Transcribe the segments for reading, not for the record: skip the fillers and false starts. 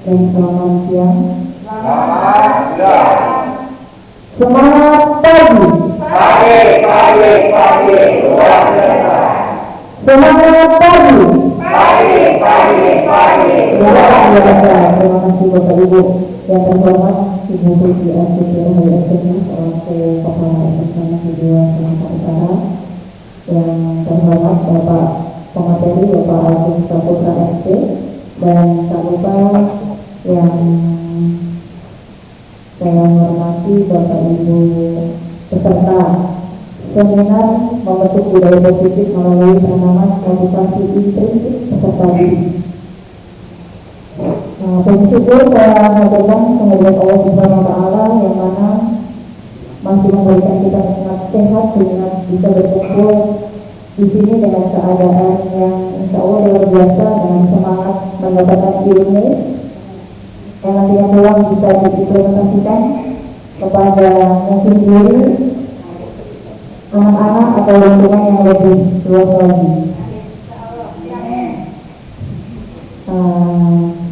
dan selamat siang. Selamat siang. Semangat pagi. Pagi, luar biasa. Semangat pagi. Pagi. Luar biasa. Terima kasih Bapak Ibu yang terhormat, Ibu Putri Astuti Rahayu selaku Kepala Bersama Kedua Sumatera Utara, yang terhormat Bapak Pemateri Bapak Agus Saputra SP, dan tak lupa yang saya hormati Bapak Ibu peserta seminar membentuk budaya positif melalui tanaman motivasi intrinsik peserta didik. Puji syukur saya mengaturkan kehadirat Allah Subhanahu wa Ta'ala yang mana masih memberikan kita nikmat sehat dengan bisa berkumpul di sini dengan keadaan yang insya Allah luar biasa, dengan semangat mendapatkan ilmu yang nantinya pulang bisa diimplementasikan kepada mungkin diri, anak-anak atau lingkungan yang lebih luas lagi.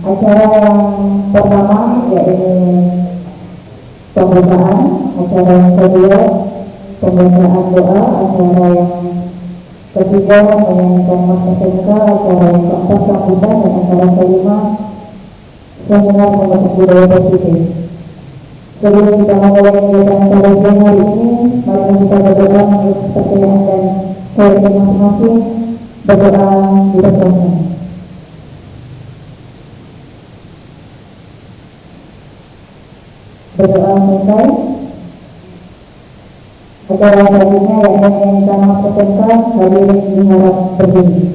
Acara yang pertama yaitu pembukaan, acara yang kedua pembacaan doa, acara yang ketiga menyanyikan mas SMK, acara yang keempat sambutan, dan acara kelima seminar membentuk budaya positif. Sebelum kita memulai kegiatan kajian hari ini, mari kita berdoa menurut kepercayaan dan keyakinan masing-masing. Berdoa dipersilakan. Berdoa selesai. Acara selanjutnya yang menyanyikan mas SMK, hadirin diharap berdiri.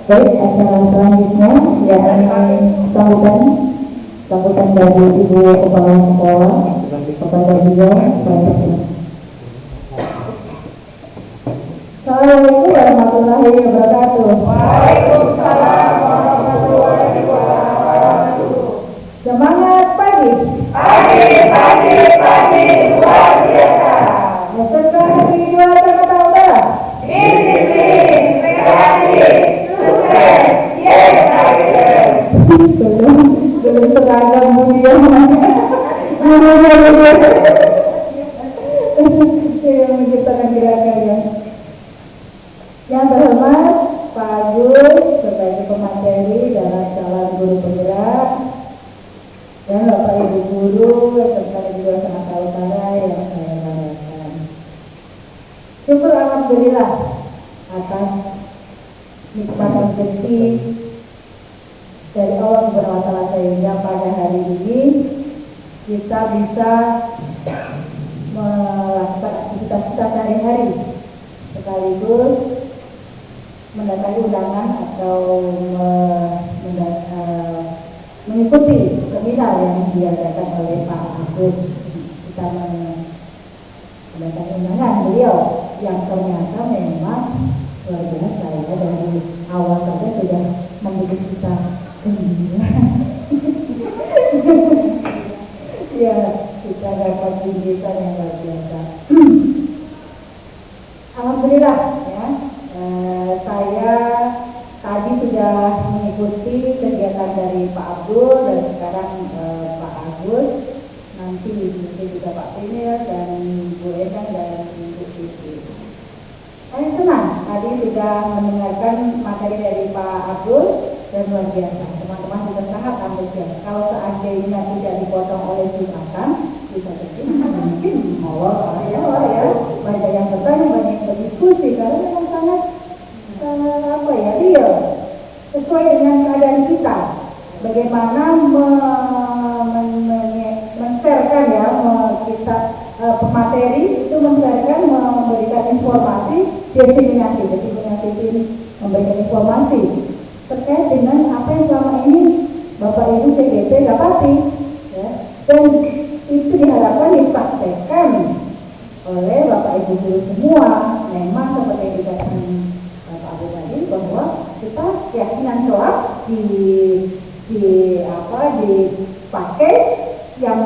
Baik, acara selanjutnya yakni sambutan dari Ibu Kepala Sekolah. Kepada beliau saya persilakan. Assalamualaikum warahmatullahi wabarakatuh. Waalaikumsalam warahmatullahi wabarakatuh. Semangat pagi. Pagi, luar biasa. kira-kira. Yang terhormat Pak Agus sebagai pemateri dalam calon guru penggerak, dan Bapak Ibu guru serta juga Sumatera Utara yang saya banggakan. Syukur alhamdulillah atas nikmat rezeki dari Allah Subhanahu wa taala sehingga pada hari ini kita bisa melakukan aktivitas kita sehari-hari sekaligus mendatangi undangan atau mengikuti seminar yang diadakan oleh Pak Agus. Kita mendatangi undangan beliau yang ternyata memang luar biasa ya, dari awal saja sudah membuat kita gembira. Ya, kita dapat pendidikan yang luar biasa. Alhamdulillah ya, saya tadi sudah mengikuti kegiatan dari Pak Abdul dan sekarang Pak Agus, nanti mungkin juga Pak Premier dan Bu Endang dan Bu Siti. Saya senang tadi sudah mendengarkan materi dari Pak Abdul dan luar biasa. Teman-teman juga sangat antusias. Kalau seandainya tidak dipotong oleh Jumatan, bisa jadi mungkin mau ya, banyak yang bertanya, banyak yang berdiskusi karena memang sangat real, sesuai dengan keadaan kita. Bagaimana men-sharekan ya, kita pemateri itu men-sharekan, memberikan informasi, diseminasi ini memberikan informasi terkait dengan apa yang selama ini Bapak Ibu CGP dapati ya, dan itu diharapkan dipraktekkan oleh Bapak Ibu guru semua. Memang seperti yang dikatakan Pak Abu tadi, bahwa kita keyakinan kelas dipakai yang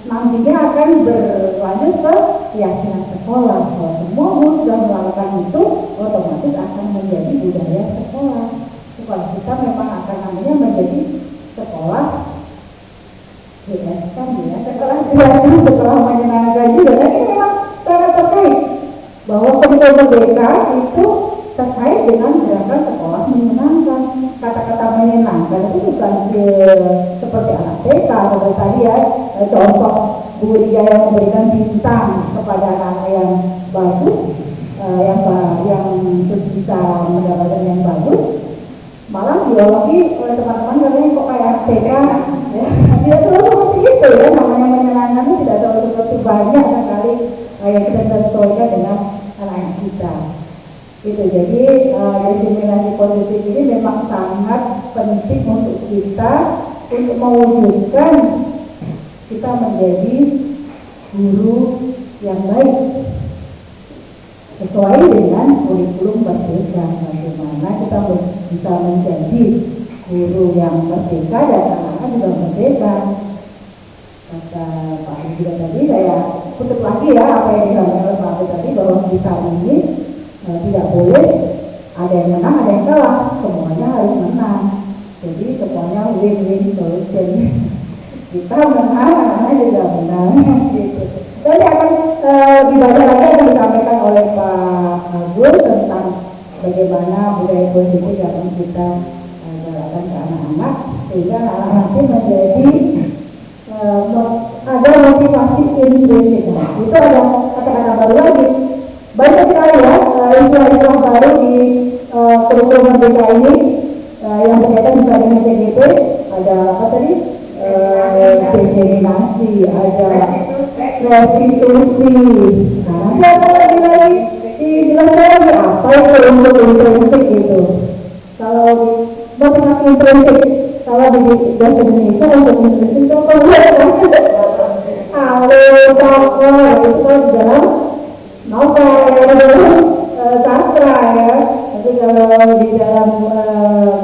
nantinya akan berlanjut ke keyakinan sekolah. Kalau semua guru sudah melakukan itu, otomatis akan menjadi budaya sekolah. Sekolah kita memang akan namanya menjadi sekolah GS kan ya, sekolah kreatif, sekolah menyenangkan juga. Tapi memang sangat terkait bahwa ketika merdeka itu terkait dengan gerakan sekolah menyenangkan. Kata-kata menyenangkan itu bukan seperti anak TK atau tadi ya, contoh Bu Ria yang memberikan bintang kepada anak yang bagus, yang bisa mendapatkan yang bagus, malah diawaki oleh teman-teman katanya kok kayak TK ya. Tidak selalu seperti itu ya, namanya menyenangkan itu tidak selalu seperti, banyak sekali yang kita sesuaikan dengan anak kita. Itu jadi diskriminasi positif ini memang sangat penting untuk kita untuk mewujudkan kita menjadi guru yang baik sesuai dengan kurikulum merdeka. Bagaimana kita bisa menjadi guru yang merdeka dan anak-anak juga merdeka. Kata Pak Ibu tadi, saya kutip lagi ya apa yang disampaikan oleh Pak Ibu tadi, bahwa kita ini tidak boleh ada yang menang, ada yang kalah, semuanya harus menang. Jadi semuanya win-win solution. Kita menang, anak-anak juga menang. Gitu. Jadi akan lebih banyak lagi yang disampaikan oleh Pak Agus tentang bagaimana budaya positif yang kita jalankan ke anak-anak sehingga anak-anak nanti menjadi ada motivasi intrinsik. Itu ada kata-kata baru lagi. Banyak sekali ya istilah-istilah baru di kurikulum merdeka ini yang berkaitan dengan CGP. Ada apa tadi? Diskriminasi, ada restitusi. Nah, nanti ada lagi dijelaskan lagi apa itu untuk intrinsik itu. Kalau motivasi intrinsik, kalau di bahasa Indonesia untuk intrinsik itu apa? Tokoh itu kan dalam novel, sastra ya. Tapi kalau di dalam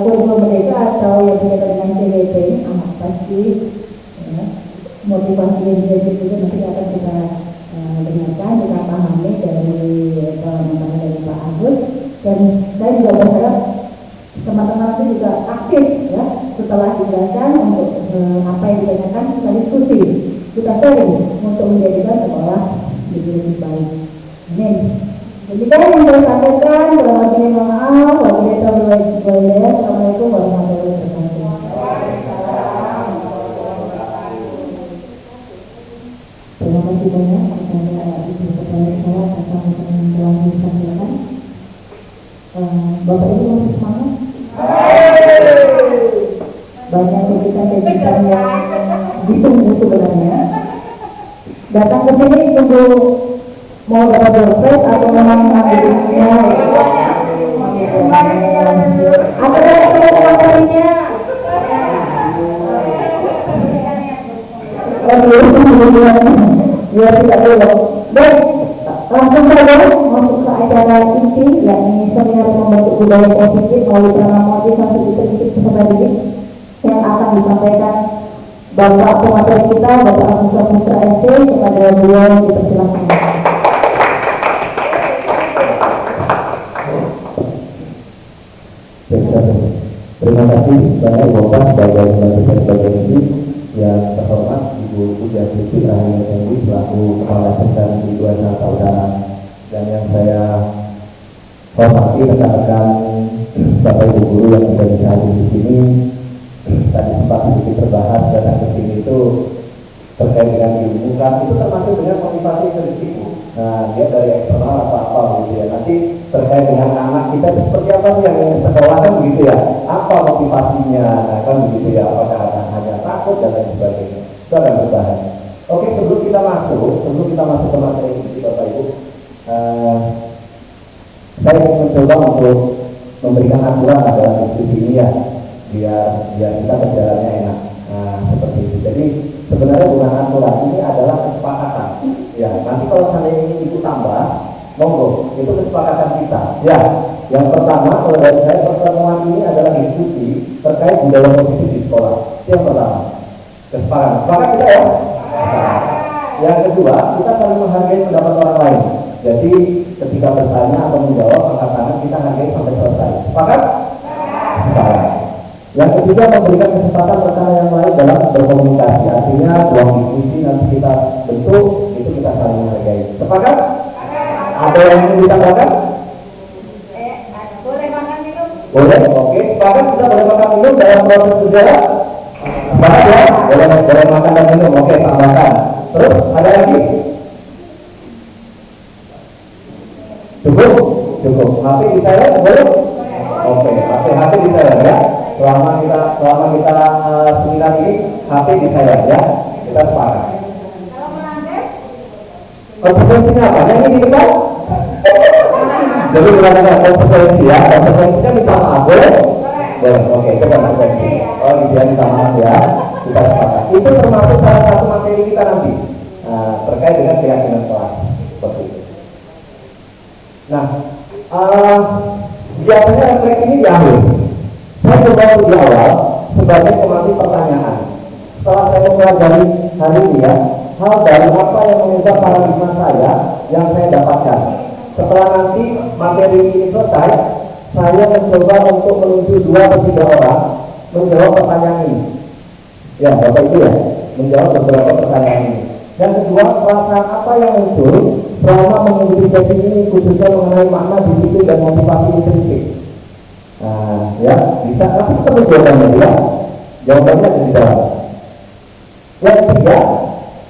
kurikulum merdeka atau yang berkaitan dengan CGP ini apa sih? Ya, motivasi intrinsik itu nanti akan kita dengarkan, kita pahami dari Pak Agus. Dan saya juga berharap teman-teman itu juga aktif ya setelah dijelaskan untuk apa yang ditanyakan, kita diskusi, kita sharing untuk menjadikan sekolah lebih baik. Amin. Demikian yang saya sampaikan. Selamat minta maaf. Assalamualaikum warahmatullahi wabarakatuh. Terima kasih banyak kepada Ibu Kepala Sekolah atas yang telah disampaikan. Bapak Ibu masih semangat? Banyak kejutan-kejutan yang ditunggu sebenarnya. Datang ke sini tunggu mau dapat dompet atau memang dirinya atau dari materinya ya tidak dulu. Baik, langsung saja masuk ke acara inti, yakni seminar membentuk budaya positif melalui program motivasi intensif peserta didik yang akan disampaikan Bapak pemateri kita, Bapak Agus Putra SD. Kepada beliau dipersilakan. Terima kasih banyak Bapak sebagai bagian ini yang terhormat Ibu Pujiastuti Rahmi Effendi selaku Kepala Seksi di 2 Saudara, dan yang saya hormati rekan-rekan Bapak Ibu guru yang sudah hadir di sini. Tadi sempat sedikit terbahas datang ke sini itu terkait dengan ilmu kan, itu termasuk dengan motivasi intrinsik. Nah, dia dari eksternal atau apa gitu ya. Nanti terkait dengan anak kita seperti apa sih yang ingin sekolah kan begitu ya. Apa motivasinya, nah, kan begitu ya. Apakah hanya takut dan lain sebagainya. Itu akan berbahas. Oke, sebelum kita masuk ke materi ini Bapak Ibu, saya ingin mencoba untuk memberikan aturan dalam diskusi ini ya, biar kita berjalannya enak. Nah, seperti itu. Jadi sebenarnya bukan aturan, ini adalah kesepakatan. Ya, nanti kalau saya ingin ikut tambah, monggo, itu kesepakatan kita. Ya, yang pertama kalau dari saya, pertemuan ini adalah diskusi terkait budaya positif di sekolah. Itu yang pertama. Kesepakatan. Sepakat kita ya? Yang kedua, kita saling menghargai pendapat orang lain. Jadi ketika bertanya atau menjawab angkat tangan, kita hargai sampai selesai. Sepakat? Sepakat. Yang ketiga, memberikan kesempatan rekan yang lain dalam berkomunikasi. Artinya ruang diskusi nanti kita bentuk, itu kita saling menghargai. Sepakat? Ada yang ingin ditambahkan? Boleh makan minum? Boleh, oke. Sepakat kita boleh makan minum dalam proses berjalan? Sepakat ya? Boleh makan dan minum, oke, tambahkan. Terus, ada lagi? Cukup. HP di saya, boleh? Oke, HP di saya ya. Selama kita seminar ini, HP di saya ya. Kita sepakat. Kalau melanggar? Konsekuensinya apa? Yang ini kita? Jadi bukan ada konsekuensi ya. Konsekuensinya minta maaf, boleh? Boleh, oke, itu konsekuensi. Oh, dia minta maaf ya. Kita sepakat. Itu termasuk salah satu materi kita nanti. Terkait dengan keyakinan kelas. Seperti itu. Nah, biasanya refleksi ini di akhir. Saya coba di awal sebagai pemateri pertanyaan. Setelah saya mempelajari hari ini ya, hal baru apa yang mengubah paradigma saya yang saya dapatkan. Setelah nanti materi ini selesai, saya mencoba untuk menunjuk 2 atau 3 orang menjawab pertanyaan ini. Ya, Bapak Ibu ya, menjawab beberapa pertanyaan ini. Yang kedua, perasaan apa yang muncul selama mengikuti sesi ini, khususnya mengenai makna disiplin dan motivasi intrinsik. Nah, ya, bisa, tapi kita jawabannya ya. Jawabannya ada di dalam. Yang ketiga,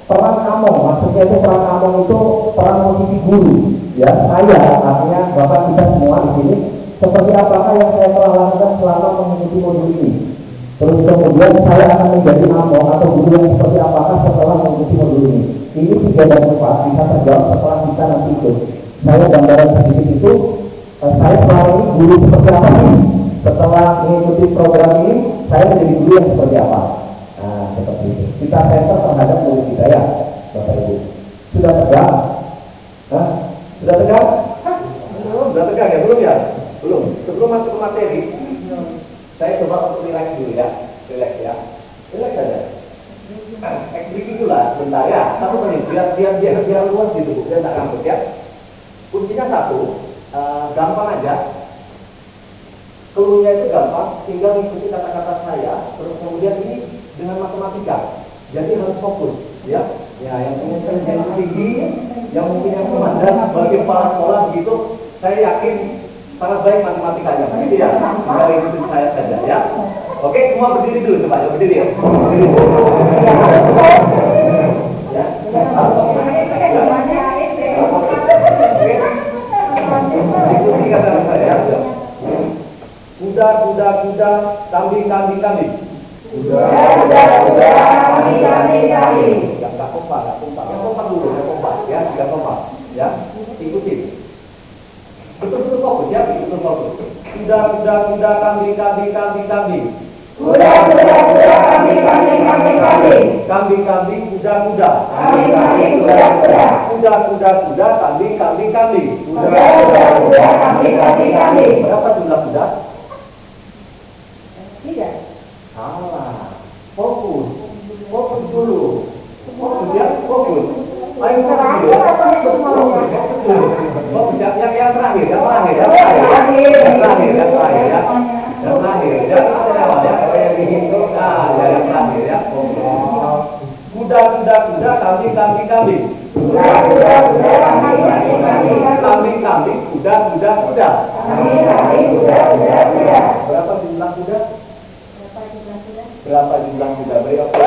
peran among, maksudnya itu peran among itu peran posisi guru. Ya, saya, artinya Bapak kita semua di sini, seperti apakah yang saya telah lakukan selama mengikuti modul ini. Terus kemudian saya akan menjadi among atau guru yang seperti apakah setelah mengikuti modul ini. Ini 3 dan 4 bisa terjawab setelah kita nanti ikut. Saya gambaran sedikit itu, saya selama ini guru seperti apa sih? Setelah mengikuti program ini, saya menjadi guru yang seperti apa? Nah, seperti itu. Kita center terhadap murid kita ya, Bapak Ibu. Sudah tegak? Hah? Sudah tegak? Belum. Sudah tegak ya? Belum ya? Belum. Sebelum masuk ke materi, saya coba untuk relax dulu ya. Relax ya. Relax saja. Expliking dulu lah sebentar ya. 1 menit biar luas gitu, biar tak rambut ya. Kuncinya 1, gampang aja. Keluarnya itu gampang, tinggal mengikuti kata-kata saya, terus kemudian ini dengan matematika. Jadi harus fokus, ya. Ya, yang punya intelijensi tinggi yang mempunyai komandan sebagai kepala sekolah begitu, saya yakin sangat baik matematikanya, begitu ya. Tinggal ikutin saya saja ya. Oke, semua berdiri dulu coba, ya berdiri ya. Berdiri. Ya. Ikuti kata saya. Kuda, kuda, kuda, kambing, kambing, kambing. Kuda, kuda, kuda, kambing, kambing, kambing. Enggak kompak, enggak kompak. Yang kompak dulu, yang kompak ya, enggak kompak. Ya, ikuti. Betul-betul fokus ya, betul fokus. Kuda, kuda, kuda, kambing, kambing, kambing, kambing. Kuda, kuda, kuda, kambing, kambing, kambing, kambing. Kambing, kambing, kuda, kuda. Kambing, kambing, kuda, kuda. Kuda, kuda, kuda, kambing, kambing, kambing. Kuda, kuda, kuda, kambing, kambing, kambing. Berapa jumlah kuda? 3. Salah. Fokus. Fokus dulu. Fokus ya, fokus. Ayo fokus dulu ya. Fokus ya, yang terakhir, yang terakhir, yang terakhir, yang terakhir, yang terakhir ya. Yang terakhir, jangan ada lewat ya, kalau yang dihitung, nah, yang terakhir ya. Kuda, kuda, kuda, kambing, kambing, kambing. Kuda, kuda, kuda, kambing, kambing, kambing. Kambing, kambing, kuda, kuda, kuda. Kambing, kambing, kuda, kuda, kuda. Berapa jumlah kuda? Berapa jumlah kuda? Berapa?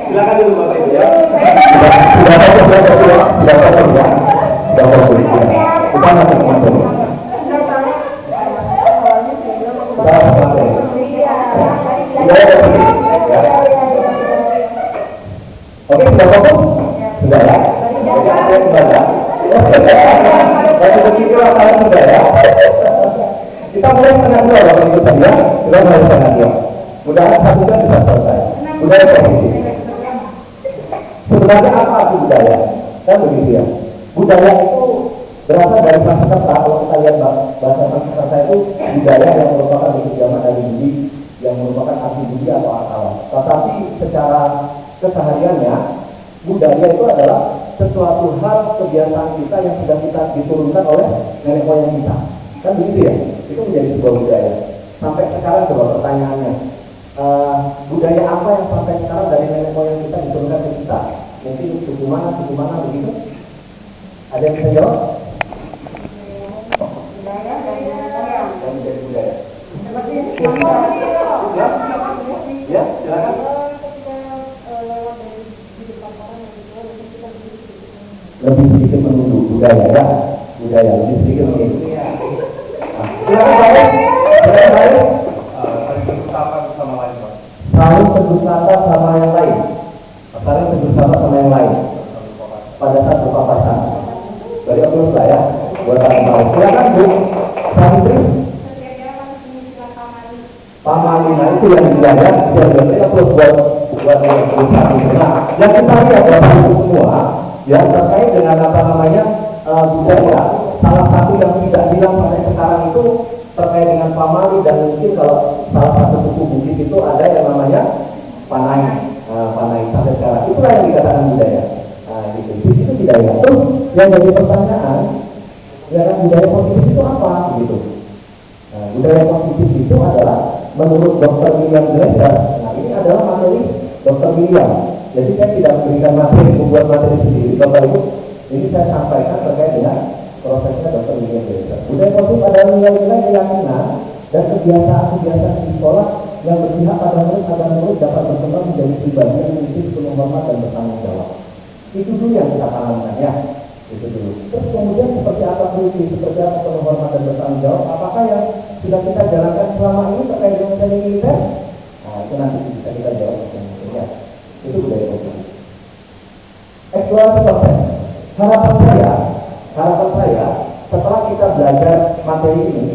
Silakan dulu Bapak Ibu ya. Oke, sudah fokus? Sudah ya? Sudah ya? Kita mulai setengah 2 Bapak Ibu tadi ya. Sudah mulai setengah 2. Mudah-mudahan 1 jam bisa selesai. Budaya positif. Sebenarnya apa arti budaya? Kan begitu ya. Budaya itu berasal dari kata-kata, kalau kita lihat bahasa kata itu budaya yang merupakan ketidaman dari budi, yang merupakan arti budi atau akal. Tetapi secara kesehariannya, budaya itu adalah sesuatu hal kebiasaan kita yang sudah kita diturunkan oleh nenek moyang kita. Kan begitu ya? Itu menjadi sebuah budaya. Sampai sekarang coba pertanyaannya, budaya apa yang sampai sekarang dari nenek moyang kita diturunkan ke kita? Mungkin suku mana begitu? Ada yang bisa jawab? Budaya dari moyang. Yang menjadi budaya. Seperti Ya, silakan. Lebih sedikit menuduh budaya ya, budaya lebih sedikit mungkin. Silakan Bapak. Silakan Bapak. Saling tegur sapa sama yang lain. Saling tegur sapa sama yang lain. Pada saat berpapasan. Dari terus lah ya. Buat tahu. Silakan Bu. Santri. Pamali, nah itu yang dijaga. Yang berarti terus buat nah, yang kita lihat Bapak Ibu semua, ya terkait dengan apa namanya budaya. Salah satu yang tidak hilang sampai sekarang itu terkait dengan pamali, dan mungkin kalau salah satu suku Bugis itu ada yang namanya panai. Panai sampai sekarang itulah yang dikatakan budaya. Nah, gitu. Itu tidak hilang. Terus yang jadi pertanyaan, ya kan budaya positif itu apa? Gitu. Nah, budaya positif itu adalah menurut Dr. William Glasser. Nah, ini adalah materi Dr. William. Jadi saya tidak memberikan materi, membuat materi sendiri, Bapak Ibu. Ini saya sampaikan terkait dengan prosesnya Dr. William Glasser. Budaya positif adalah nilai-nilai keyakinan dan kebiasaan-kebiasaan di sekolah yang berpihak pada murid agar murid dapat berkembang menjadi pribadi yang memiliki penuh hormat dan bertanggung jawab. Itu dulu yang kita tanamkan ya. Itu dulu. Terus kemudian seperti apa fungsi, seperti apa penuh hormat dan bertanggung jawab? Apakah yang sudah kita jalankan selama ini terkait dengan seni militer? Nah, itu nanti bisa kita jawab ya. Itu budaya positif. Eksplorasi konsep. Harapan saya setelah kita belajar materi ini,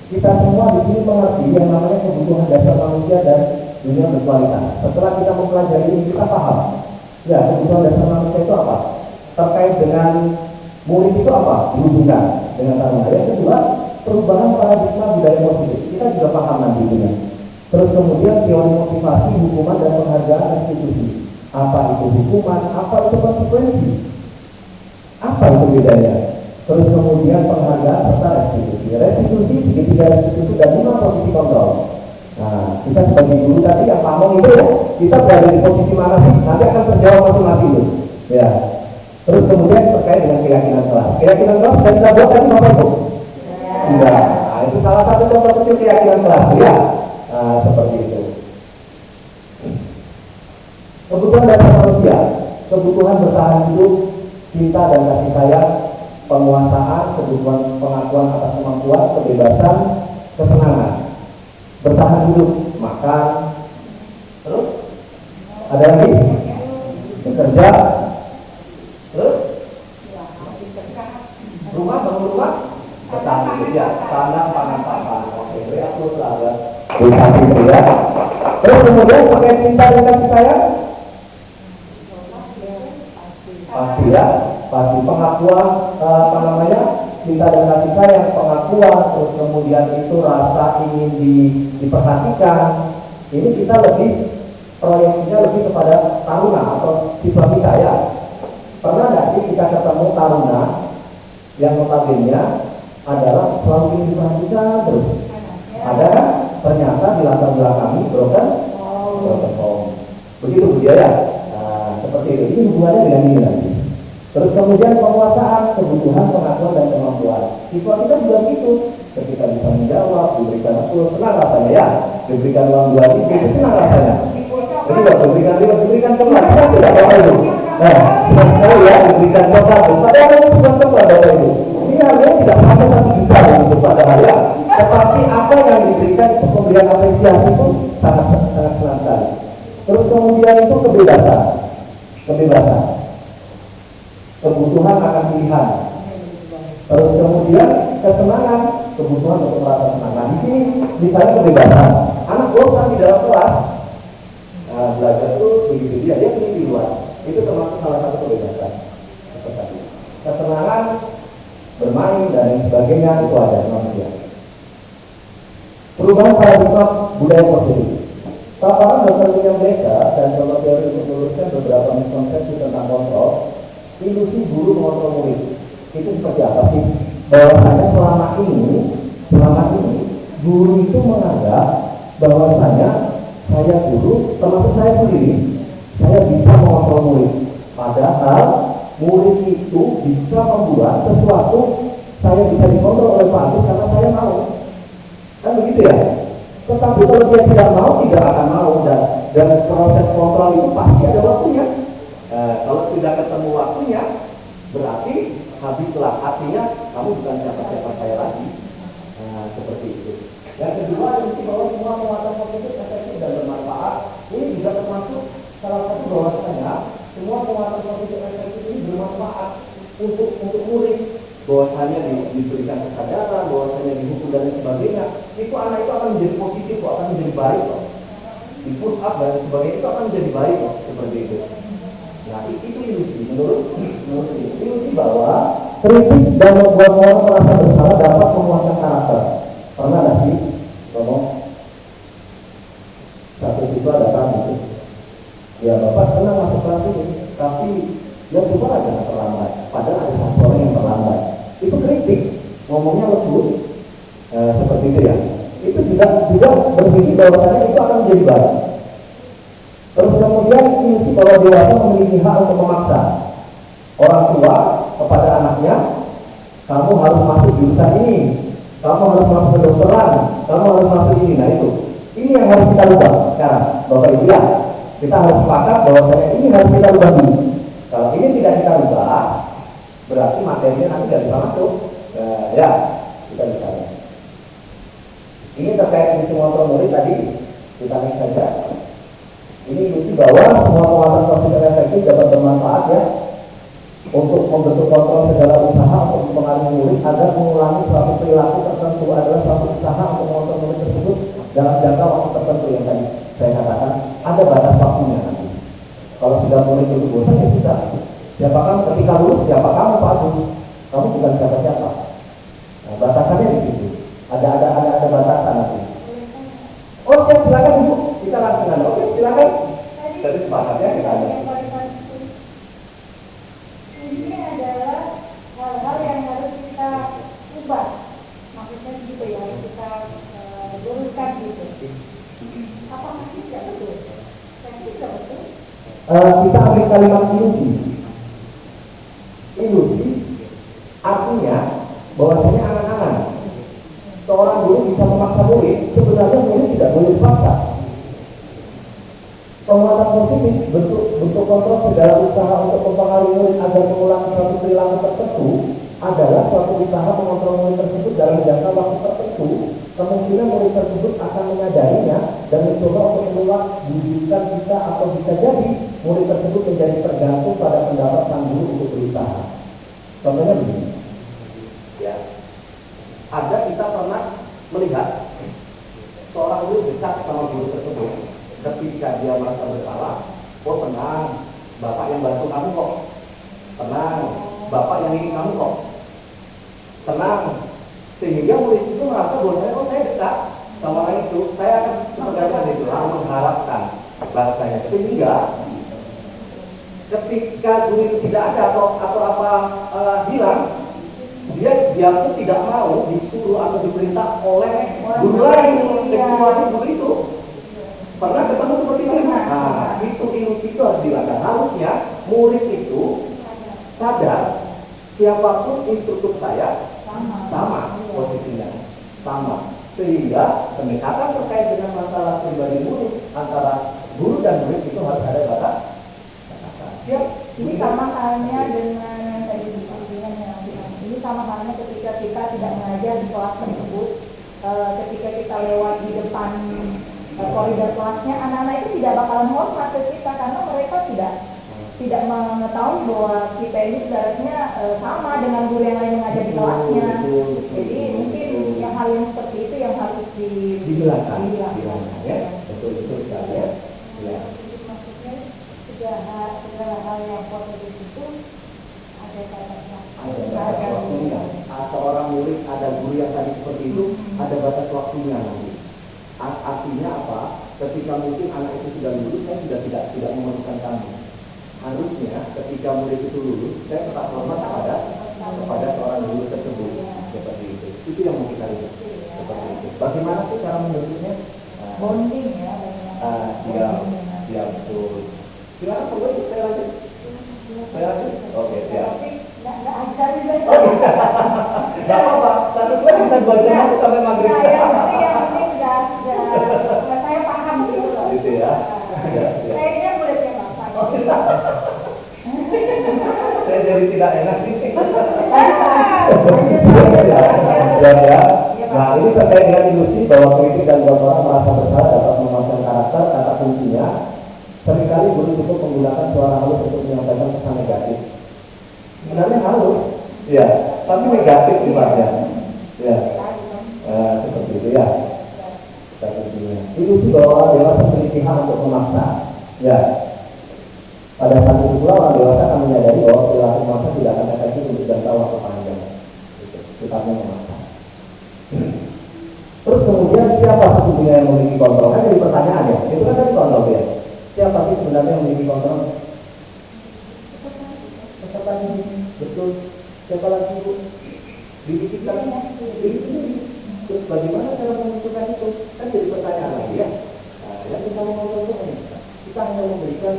kita semua di sini mengerti yang namanya kebutuhan dasar manusia dan dunia berkualitas. Setelah kita mempelajari ini, kita paham. Ya, kebutuhan dasar manusia itu apa? Terkait dengan murid itu apa? Dihubungkan dengan taruna. Yang kedua, perubahan paradigma budaya positif. Kita juga paham nanti ini. Terus kemudian teori motivasi, hukuman dan penghargaan institusi. Apa itu hukuman? Apa itu konsekuensi? Apa itu bedanya? terus kemudian penghargaan serta restitusi. Restitusi, segitiga restitusi dan 5 posisi kontrol. Nah, kita sebagai guru tadi yang pamong itu ya, kita berada di posisi mana sih? Nanti akan terjawab masing-masing itu. Ya. Terus kemudian terkait dengan keyakinan kelas. Keyakinan kelas sudah kita buat tadi Bapak Ibu? Sudah. Nah, itu salah satu contoh kecil keyakinan kelas ya. Nah, seperti itu. Kebutuhan dasar manusia, kebutuhan bertahan hidup, cinta dan kasih sayang, penguasaan, kebutuhan pengakuan atas kemampuan, kebebasan, kesenangan. Bertahan hidup, makan, terus ada lagi bekerja, terus rumah, bangun rumah, bertahan hidup ya, tanam, pangan, papan. Oke, ya terus lah ya. Ya. Terus kemudian pakai cinta dan kasih sayang, pasti ya, pasti pengakuan apa namanya, cinta dan kasih sayang, pengakuan, terus kemudian itu rasa ingin diperhatikan. Ini kita lebih proyeksinya lebih kepada taruna atau siswa kita ya. Pernah nggak sih kita ketemu taruna yang notabene adalah selalu ingin diperhatikan terus? Ada kan? Ternyata di latar belakang broken home. Begitu budaya. Nah, seperti itu. Ini hubungannya dengan ini nanti. Terus kemudian penguasaan, kebutuhan, pengakuan dan kemampuan. Siswa kita juga begitu. Ketika bisa menjawab, diberikan aku senang rasanya ya. Diberikan uang 2.000, senang rasanya. Jadi kalau diberikan coklat, kita tidak Bapak Ibu. Nah, senang sekali ya diberikan coklat. Padahal ada sebuah coklat Bapak Ibu. Ini harganya tidak sampai 1 juta untuk padahal ya. Tetapi apa yang diberikan itu pemberian apresiasi itu sangat senang sekali. Terus kemudian itu kebebasan, kebutuhan akan pilihan. Terus kemudian kesenangan, kebutuhan untuk merasa senang. Nah di sini misalnya kebebasan, anak bosan di dalam kelas, nah, belajar terus begitu dia pilih di luar, itu termasuk salah satu kebebasan. Seperti kesenangan, bermain dan lain sebagainya itu ada manusia. Perubahan paradigma budaya positif. Paparan Dr. William Baker dan contoh teori untuk meluruskan beberapa miskonsepsi tentang kontrol, ilusi guru mengontrol murid. Itu seperti apa sih? Bahwasanya selama ini guru itu menganggap bahwasanya saya guru, termasuk saya sendiri, saya bisa mengontrol murid. Padahal murid itu bisa membuat sesuatu saya bisa dikontrol oleh Pak Agus karena saya mau. Kan begitu ya? Tetapi kalau dia tidak mau, tidak akan mau dan proses kontrol itu pasti ada waktunya. Kalau sudah ketemu waktunya, berarti habislah, artinya kamu bukan siapa-siapa saya lagi. Seperti itu. Yang kedua, mesti bahwa semua penguatan positif efektif dan bermanfaat. Ini juga termasuk salah satu bahwasanya semua penguatan positif efektif ini bermanfaat untuk murid. Bahwasanya diberikan kesadaran, bahwasanya dihukum dan sebagainya, itu anak itu akan menjadi positif, akan menjadi baik kok. Di push up dan sebagainya itu akan menjadi baik kok, seperti itu. Nah itu ilusi, menurut ilusi bahwa kritik dan membuat orang merasa bersalah dapat menguatkan karakter. Pernah nggak sih ngomong satu siswa datang gitu, ya bapak senang masuk kelas ini, tapi ya coba aja terlambat, padahal ada satu orang yang terlambat. Itu kritik, ngomongnya lembut, seperti itu ya. Itu juga berpikir bahwasanya itu akan menjadi baik. Terus kemudian ilusi bahwa dewasa memiliki hak untuk memaksa orang tua kepada anaknya, kamu harus masuk jurusan ini, kamu harus masuk kedokteran, kamu harus masuk ini. Nah ini yang harus kita ubah sekarang, Bapak Ibu ya. Kita harus sepakat bahwasanya ini harus kita ubah dulu. Kalau ini tidak kita ubah, berarti materinya nanti tidak bisa masuk. Ya, kita bisa. Ini terkait dengan semua murid tadi, kita lihat saja. Ini ilusi bahwa semua penguatan positif efektif dapat bermanfaat ya untuk membentuk kontrol segala usaha untuk mempengaruhi murid agar mengulangi suatu perilaku tertentu adalah suatu usaha untuk mengontrol murid tersebut dalam jangka waktu tertentu yang tadi saya katakan ada batas waktunya nanti. Kalau sudah murid itu bosan ya sudah. Siapa kamu ketika lulus? Siapa kamu Pak Agus? Kamu bukan siapa-siapa. Nah, batasannya di situ. Ada batasan nanti. Oh silakan Ibu, kita langsung aja. Oke silakan. Jadi sepakat ya kita ada. Ini adalah hal-hal yang harus Kita ambil kalimat ilusi. Ilusi artinya bahwasanya angan-angan. Seorang guru bisa memaksa murid, sebenarnya murid tidak boleh dipaksa. Penguatan positif, bentuk kontrol segala usaha untuk mempengaruhi murid agar mengulangi suatu perilaku tertentu adalah suatu usaha mengontrol murid tersebut dalam jangka waktu tertentu. Kemungkinan murid tersebut akan menyadarinya dan mencoba untuk menolak bujukan kita, atau bisa jadi murid tersebut menjadi tergantung pada pendapat sang guru untuk berusaha. Contohnya begini, ya, ada kita pernah melihat seorang guru dekat sama guru tersebut. Ketika dia merasa bersalah, oh tenang, bapak yang bantu kamu kok, tenang, bapak yang ingin kamu kok, tenang. Sehingga murid itu merasa bahwa saya dekat sama orang itu, saya akan mengerjakan itu, mengharapkan bahasanya. Sehingga ketika guru itu tidak ada atau hilang, dia pun tidak mau disuruh atau diperintah oleh guru lain, kecuali guru itu. Pernah ketemu seperti itu? Nah, itu ilusi itu harus dilakukan. Harusnya murid itu sadar siapapun instruktur saya sama posisinya, sama. Sehingga pendekatan terkait dengan masalah pribadi murid antara guru dan murid itu harus ada batas. Siap? Ini sama halnya dengan yang tadi diskusikan yang ini sama halnya ketika kita tidak mengajar di kelas tersebut, ketika kita lewat di depan koridor kelasnya, anak-anak itu tidak bakalan hormat ke kita karena mereka tidak mengetahui bahwa kita ini sebenarnya sama dengan guru yang lain mengajar di kelasnya. Jadi mungkin yang hal yang seperti itu yang harus dibilangkan ya. Betul sekali ya. Ya. Segala hal yang positif itu ada batasnya. Ada waktunya. Seorang murid, ada guru yang tadi seperti itu, ada batas waktunya nanti. Artinya apa? Ketika mungkin anak itu sudah lulus, saya sudah tidak memerlukan kamu. Harusnya ketika murid itu lulus, saya tetap hormat kepada seorang guru tersebut. Seperti itu. Itu yang mau kita lihat. Seperti itu. Bagaimana sih cara membentuknya? Bonding ya. Siap, betul. Silakan Pak Boy, saya lanjut. Oke, siap. Nggak ajar juga. Nggak apa-apa. Satu slide bisa 2 jam sampai maghrib. Saya paham gitu loh. Gitu ya. Kayaknya muridnya Bapak. Saya jadi tidak enak ini. Ya. Nah, ini terkait dengan ilusi bahwa kritik dan buat orang merasa bersalah dapat memasang karakter. Kata kuncinya, seringkali guru cukup menggunakan suara halus untuk menyampaikan pesan negatif. Sebenarnya halus, ya, tapi negatif sifatnya. Ya, seperti itu ya. Ilusi bahwa orang dewasa memiliki hak untuk memaksa. Ya. Pada saat itu pula orang dewasa akan menyadari bahwa perilaku memaksa tidak akan efektif untuk jangka waktu panjang. Sifatnya memaksa. Terus kemudian siapa sesungguhnya yang memiliki kontrol? Kan jadi pertanyaan ya. Itu kan tadi kontrol ya. Siapa sih sebenarnya yang memiliki kontrol? Peserta didik. Betul. Siapa lagi Bu? Diri kita. Diri sendiri. Terus bagaimana cara menentukan itu? Kan jadi pertanyaan lagi ya. Nah, yang bisa mengontrol itu hanya kita hanya memberikan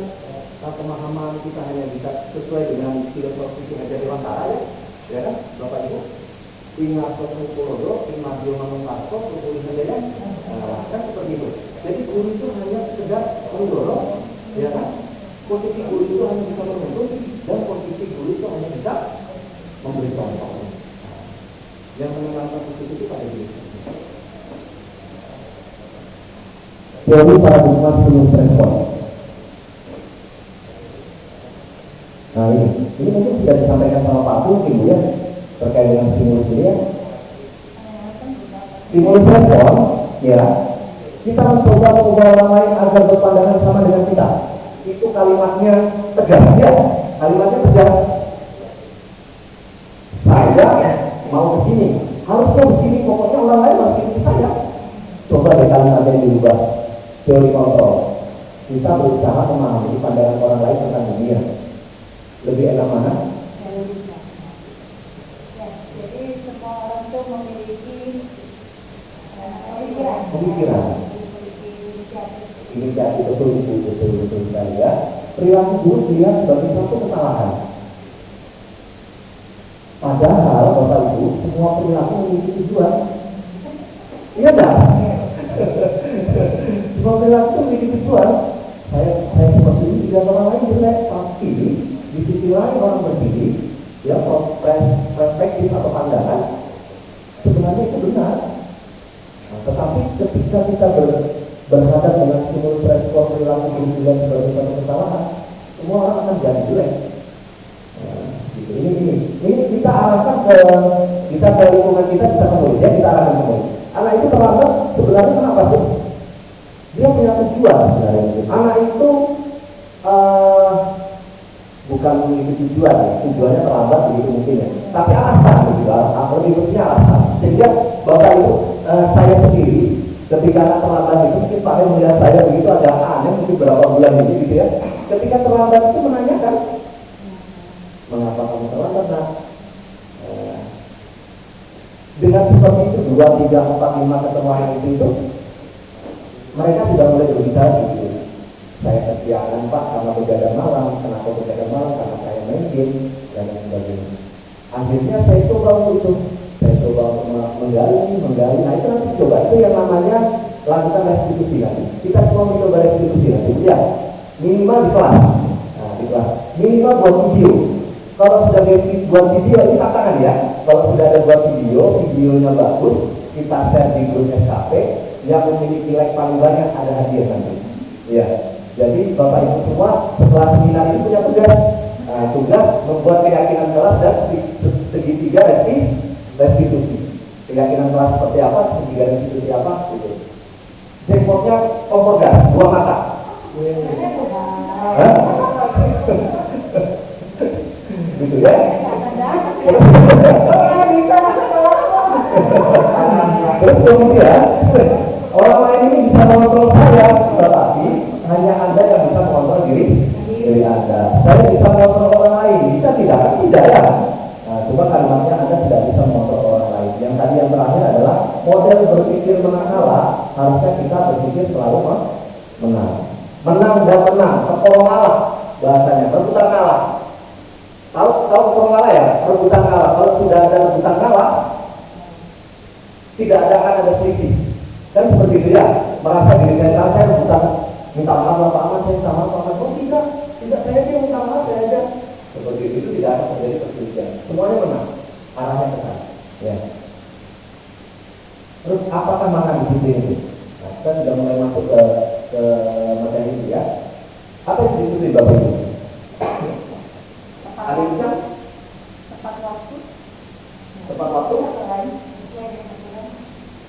pemahaman, kita hanya bisa sesuai dengan filosofi yang ada di Wantara ya kan Bapak Ibu? Ingat sosok Pulodo, ingat Dio Manungkarto, Kupuli Hendayan, kan seperti itu. Jadi guru itu hanya sekedar mendorong, ya kan? Posisi guru itu hanya bisa menuntut, dan posisi guru itu hanya bisa memberi contoh. Yang mengenalkan posisi itu pada diri. Teori paradigma stimulus respon. Nah ini mungkin sudah disampaikan sama Pak Abu mungkin ya, terkait dengan stimulus ini ya. Stimulus respon, ya, kita mencoba mengubah orang lain agar berpandangan sama dengan kita. Itu kalimatnya tegas ya, kalimatnya tegas. Saya mau kesini, harusnya begini, pokoknya orang lain harus ikuti saya. Coba deh kalimatnya diubah. Teori kontrol. Kita berusaha memahami pandangan orang lain tentang dunia. Lebih enak mana? Ya, jadi semua orang itu memiliki Pemikiran. Inisiatif betul sekali ya. perilaku buruk dilihat sebagai suatu kesalahan. Padahal Bapak Ibu, semua perilaku memiliki tujuan. Iya enggak? Semua perilaku memiliki tujuan. Saya seperti ini tidak orang lain jelek, tapi di sisi lain orang berdiri, ya perspektif atau pandangan sebenarnya itu benar. Nah, tetapi ketika kita berhadap dengan stimulus respon perilaku buruk sebagai suatu kesalahan, semua orang akan jadi jelek. Nah, gitu. Ini kita arahkan ke bisa ke lingkungan kita, bisa ke murid, ya kita arahkan ke murid. Anak itu terlambat sebenarnya kenapa sih? Dia punya tujuan sebenarnya. Anak itu bukan memiliki tujuan, ya. Tujuannya terlambat begitu mungkin ya. Tapi alasan begitu, atau berikutnya alasan. Sehingga Bapak Ibu, saya sendiri ketika anak terlambat itu mungkin Pak melihat saya begitu ada aneh mungkin berapa bulan ini gitu ya. Ketika terlambat itu menanyakan, mengapa kamu terlambat nak? Dengan seperti itu 2, 3, 4, 5 ketemuan itu mereka sudah mulai berbicara gitu. Saya kesiangan Pak karena begadang malam, kenapa begadang malam? Karena saya main game dan lain sebagainya. Akhirnya saya coba untuk itu, saya coba menggali. Nah itu nanti coba itu yang namanya lakukan restitusi nanti. Kita semua mencoba restitusi nanti, ya minimal di kelas. Nah di kelas minimal buat video. Kalau sudah buat video ini tantangan ya. Kalau sudah ada buat videonya bagus, kita share di grup SKP. Yang memiliki like paling banyak ada hadiah nanti. Ya, jadi Bapak Ibu semua setelah seminar ini punya tugas. Nah, tugas membuat keyakinan kelas dan segitiga restitusi. Keyakinan kelas seperti apa, segitiga restitusi apa, gitu. Jackpotnya kompor gas, 2 mata. Gitu ya. Terus kemudian orang lain ini bisa mengontrol saya, tetapi hanya Anda yang bisa mengontrol diri Anda. Saya bisa mengontrol orang lain, bisa tidak? Tidak ya. Nah, coba kalimatnya Anda tidak bisa mengontrol orang lain. Yang tadi yang terakhir adalah model berpikir menang kalah. Harusnya kita berpikir selalu menang. Menang dan menang, ketolong kalah bahasanya, rebutan kalah. Tahu ketolong kalah ya? Rebutan kalah. Kalau sudah ada rebutan kalah, tidak ada selisih. Kan seperti itu ya, merasa diri saya rebutan, minta maaf Pak Ahmad, saya minta maaf Pak Ahmad. Oh tidak saya dia minta maaf saya aja. Seperti itu tidak akan terjadi perselisihan. Semuanya menang, arahnya ke sana. Ya. Terus apakah makna disiplin itu? Nah, kita sudah mulai masuk ke materi itu ya. Apa itu disiplin Bapak Ibu? Ada yang bisa? Tepat waktu. Tepat waktu?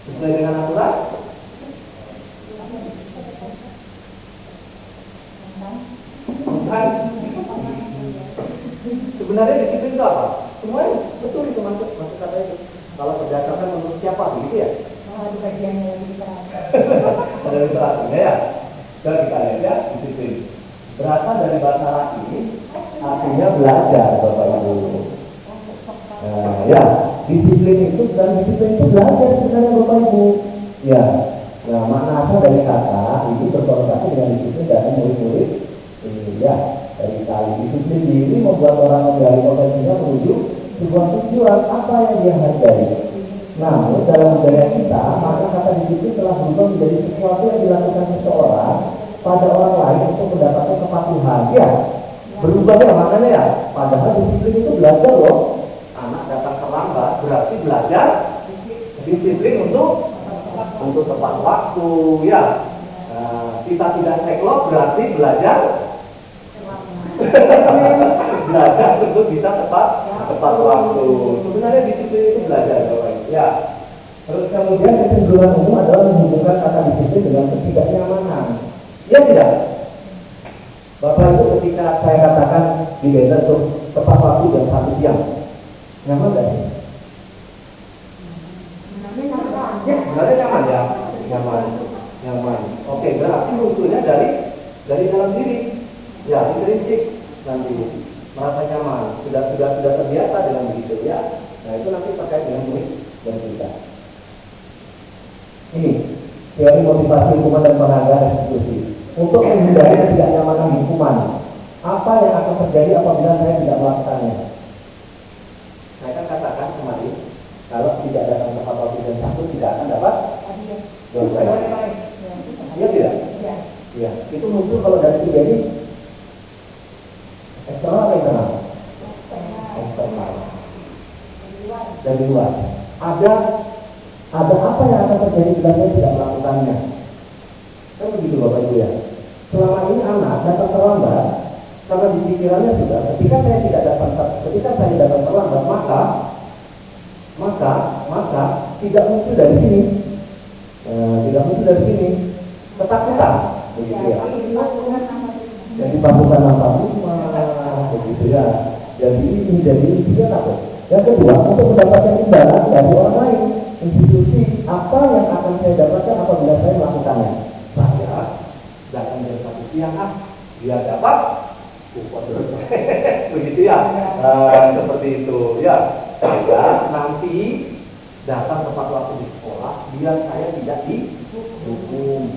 Sesuai dengan aturan? Bukan. Sebenarnya disiplin itu apa? Semuanya betul itu masuk kata itu. Kalau berdasarkan menurut siapa begitu ya? Di bagiannya kita. Ada literasinya ya. Coba kita lihat ya, disiplin. Berasal dari bahasa Latin, artinya belajar Bapak Ibu. Nah, ya, disiplin itu belajar sebenarnya Bapak Ibu. Ya. Nah, makna asal dari kata ini berkorelasi dengan disiplin dari murid-murid. Ya, dari kali disiplin diri membuat orang menggali potensinya menuju sebuah tujuan apa yang dia hargai. Namun dalam budaya kita, maka kata disiplin telah berubah menjadi sesuatu yang dilakukan seseorang pada orang lain untuk mendapatkan kepatuhan. Ya, berubah ya maknanya ya. Padahal disiplin itu belajar loh. Anak datang terlambat berarti belajar disiplin untuk tepat waktu ya. Nah, kita tidak ceklok berarti belajar untuk bisa tepat waktu. Sebenarnya disiplin itu belajar Bapak Ibu. Ya. Terus kemudian kecenderungan umum adalah menghubungkan kata disiplin dengan ketidaknyamanan. Ya tidak? Bapak Ibu ketika saya katakan di desa itu tepat waktu jam 1 siang, nyaman nggak sih? Ya, sebenarnya nyaman ya, nyaman. Oke, berarti munculnya dari dalam diri, ya intrinsik nanti merasa nyaman, sudah terbiasa dengan begitu ya. Nah itu nanti terkait dengan murid dan kita. Ini teori motivasi hukuman dan penghargaan restitusi untuk menghindari ketidaknyamanan hukuman. Apa yang akan terjadi apabila saya tidak melakukannya? Saya kan katakan kemarin, kalau tidak datang tepat waktu dan satu tidak akan dapat doa saya. Iya tidak? Iya. Itu muncul kalau dari tiga ini eksternal apa internal? Eksternal. Dari luar. Ada apa yang akan terjadi bila saya tidak melakukannya? Kan begitu Bapak Ibu ya. Selama ini anak datang terlambat karena di pikirannya sudah ketika saya datang terlambat maka tidak muncul dari sini. Ketakutan begitu ya. Jadi pasukan nampak begitu ya. Jadi dia takut. Yang kedua, untuk mendapatkan imbalan dari orang lain, institusi, apa yang akan saya dapatkan apabila saya melakukannya? Saya datang jam 1 siang, dia dapat begitu ya. Seperti itu ya. Saya nanti datang tepat waktu di sekolah, biar saya tidak dihukum,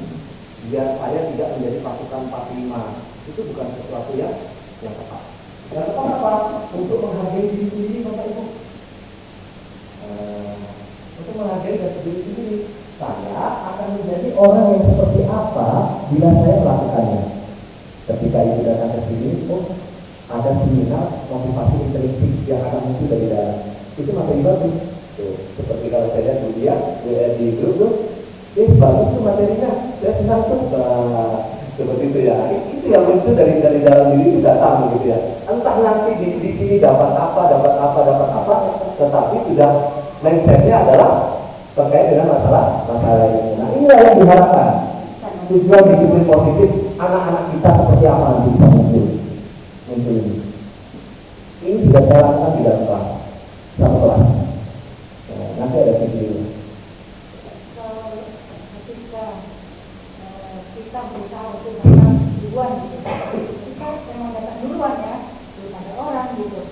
biar saya tidak menjadi pasukan 45. Itu bukan sesuatu yang tepat. Yang tepat apa? Untuk menghargai diri sendiri, Bapak Ibu. Untuk menghargai diri sendiri. Saya akan menjadi orang yang seperti apa bila saya melakukannya. Ketika itu datang ke sini, ada seminar motivasi intrinsik yang akan muncul dari dalam. Itu materi bagus. Seperti kalau saya lihat dulu ya di grup tuh, bagus tuh materinya. Saya senang tuh, seperti itu ya. Itu yang muncul dari dalam diri itu datang gitu ya. Entah nanti di sini dapat apa, tetapi sudah mindsetnya adalah terkait dengan masalah ini. Nah, inilah yang diharapkan. Tujuan disiplin positif anak-anak kita seperti apa nanti bisa muncul ini. Ini sudah saya lakukan di dalam kelas, satu kelas. Nanti ada video. Ketika kita berusaha untuk datang duluan, kita memang datang duluan ya, belum ada orang gitu.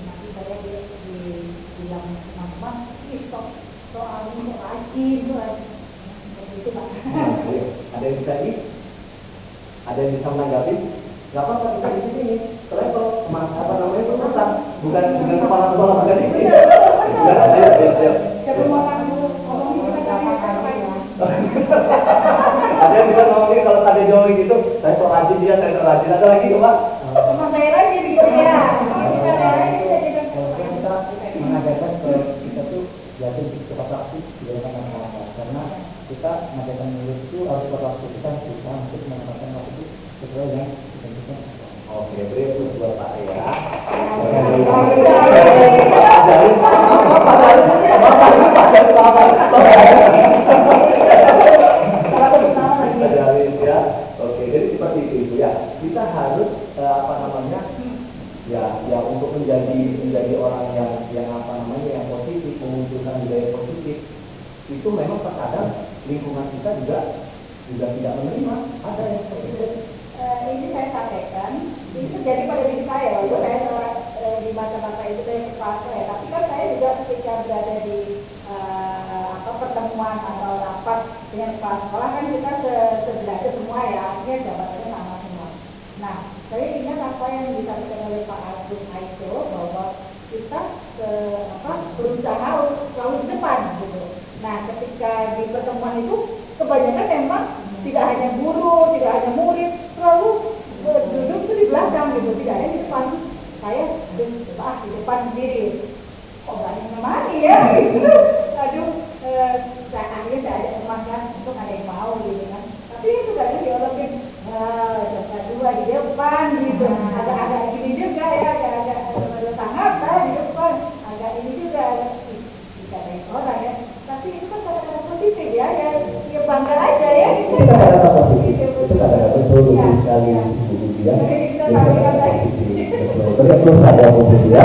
Nanti saya bilang teman-teman, soal ini rajin, begitu Pak. Ada yang bisa ada yang bisa menanggapi? Gak apa-apa, kita di sini level apa namanya itu tentang bukan kepala sekolah, bukan ini. Ada yang bisa ngomongin kalau tadi jauh gitu, saya so rajin dia, saya so rajin. Ada lagi coba? Teman saya rajin gitu ya. Kita mengajarkan ke kita tuh yakin cepat waktu tidak akan apa-apa, karena kita mengajarkan murid itu harus cepat waktu, kita berusaha untuk menempatkan waktu sesuai yang ditentukan. Oke, beri buat Pak ya. Oke, jadi seperti itu ya. Kita harus ya untuk menjadi orang yang yang positif, memunculkan budaya positif. Itu memang terkadang lingkungan kita juga tidak menerima. Ada yang seperti itu. Ini saya sampaikan, ini terjadi pada diri saya waktu saya seorang di masa-masa itu saya kepala ya. Tapi kan saya juga ketika berada di pertemuan atau rapat dengan kepala sekolah kan kita sebelajar semua ya, artinya jabatannya sama semua. Nah, saya ingat apa yang disampaikan oleh Pak Agus Aiso bahwa kita berusaha selalu di depan gitu. Nah, ketika di pertemuan itu kebanyakan memang tidak hanya guru, tidak hanya murid, selalu duduk itu di belakang gitu, tidak ada di depan. Saya duduk di depan sendiri. Kok nggak ada yang nemani ya? Gitu. Aduh, akhirnya saya ada temannya untuk ada yang mau gitu kan. Tapi itu kadang diologi, dua di depan gitu. Agak gini juga ya, agak sangat di depan, agak ini juga dikatain orang ya. Tapi itu kan kata-kata positif ya bangga aja ya. Itu kata-kata positif. Itu kata-kata betul sekali Bu dia. Terus ada Bu dia.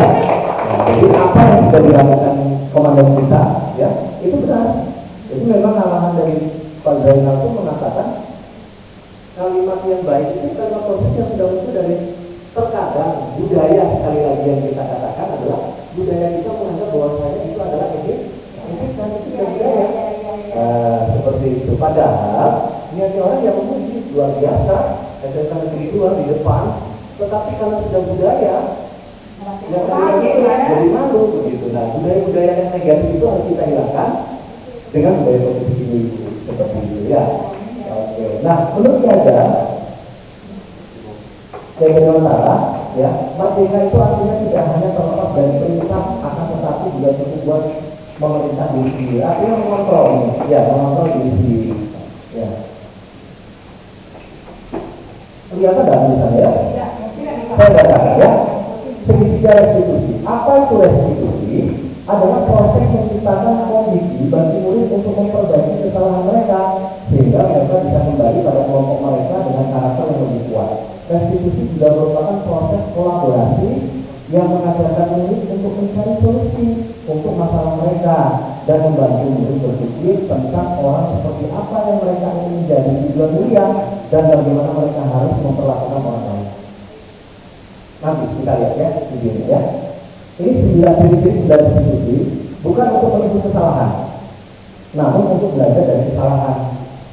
Jadi apa yang sudah dilakukan komandan kita, ya itu benar. Itu memang arahan dari Pak Zainal itu mengatakan kalimat yang baik itu kalimat positif yang sudah muncul dari terkadang budaya sekali lagi yang kita katakan adalah budaya kita menganggap bahwasanya itu adalah ini dan itu budaya. Seperti itu. Padahal niatnya orang yang memuji luar biasa. SMK Negeri 2 di depan Tetapi kalau sudah budaya, yang negatif jadi malu begitu. Nah, budaya-budaya yang negatif itu harus kita hilangkan dengan budaya positif ini seperti itu ya. Oke. Nah, menurut saya Utara, ya, merdeka itu artinya tidak hanya terlepas dari perintah, akan tetapi juga cukup buat memerintah diri sendiri. Artinya mengontrol ini, ya, mengontrol diri sendiri. Ya. Kelihatan nggak misalnya? Saya katakan ya. Segitiga restitusi. Apa itu restitusi? Adalah proses menciptakan kondisi bagi murid untuk memperbaiki kesalahan mereka sehingga mereka bisa kembali pada kelompok mereka dengan karakter yang lebih kuat. Restitusi juga merupakan proses kolaborasi yang mengajarkan murid untuk mencari solusi untuk masalah mereka dan membantu murid berpikir tentang orang seperti apa yang mereka ingin menjadi tujuan mulia dan bagaimana mereka harus memperlakukan orang lain. Nanti kita lihat ya videonya ya. Ini 9 ciri-ciri dari restitusi bukan untuk menebus kesalahan, namun untuk belajar dari kesalahan.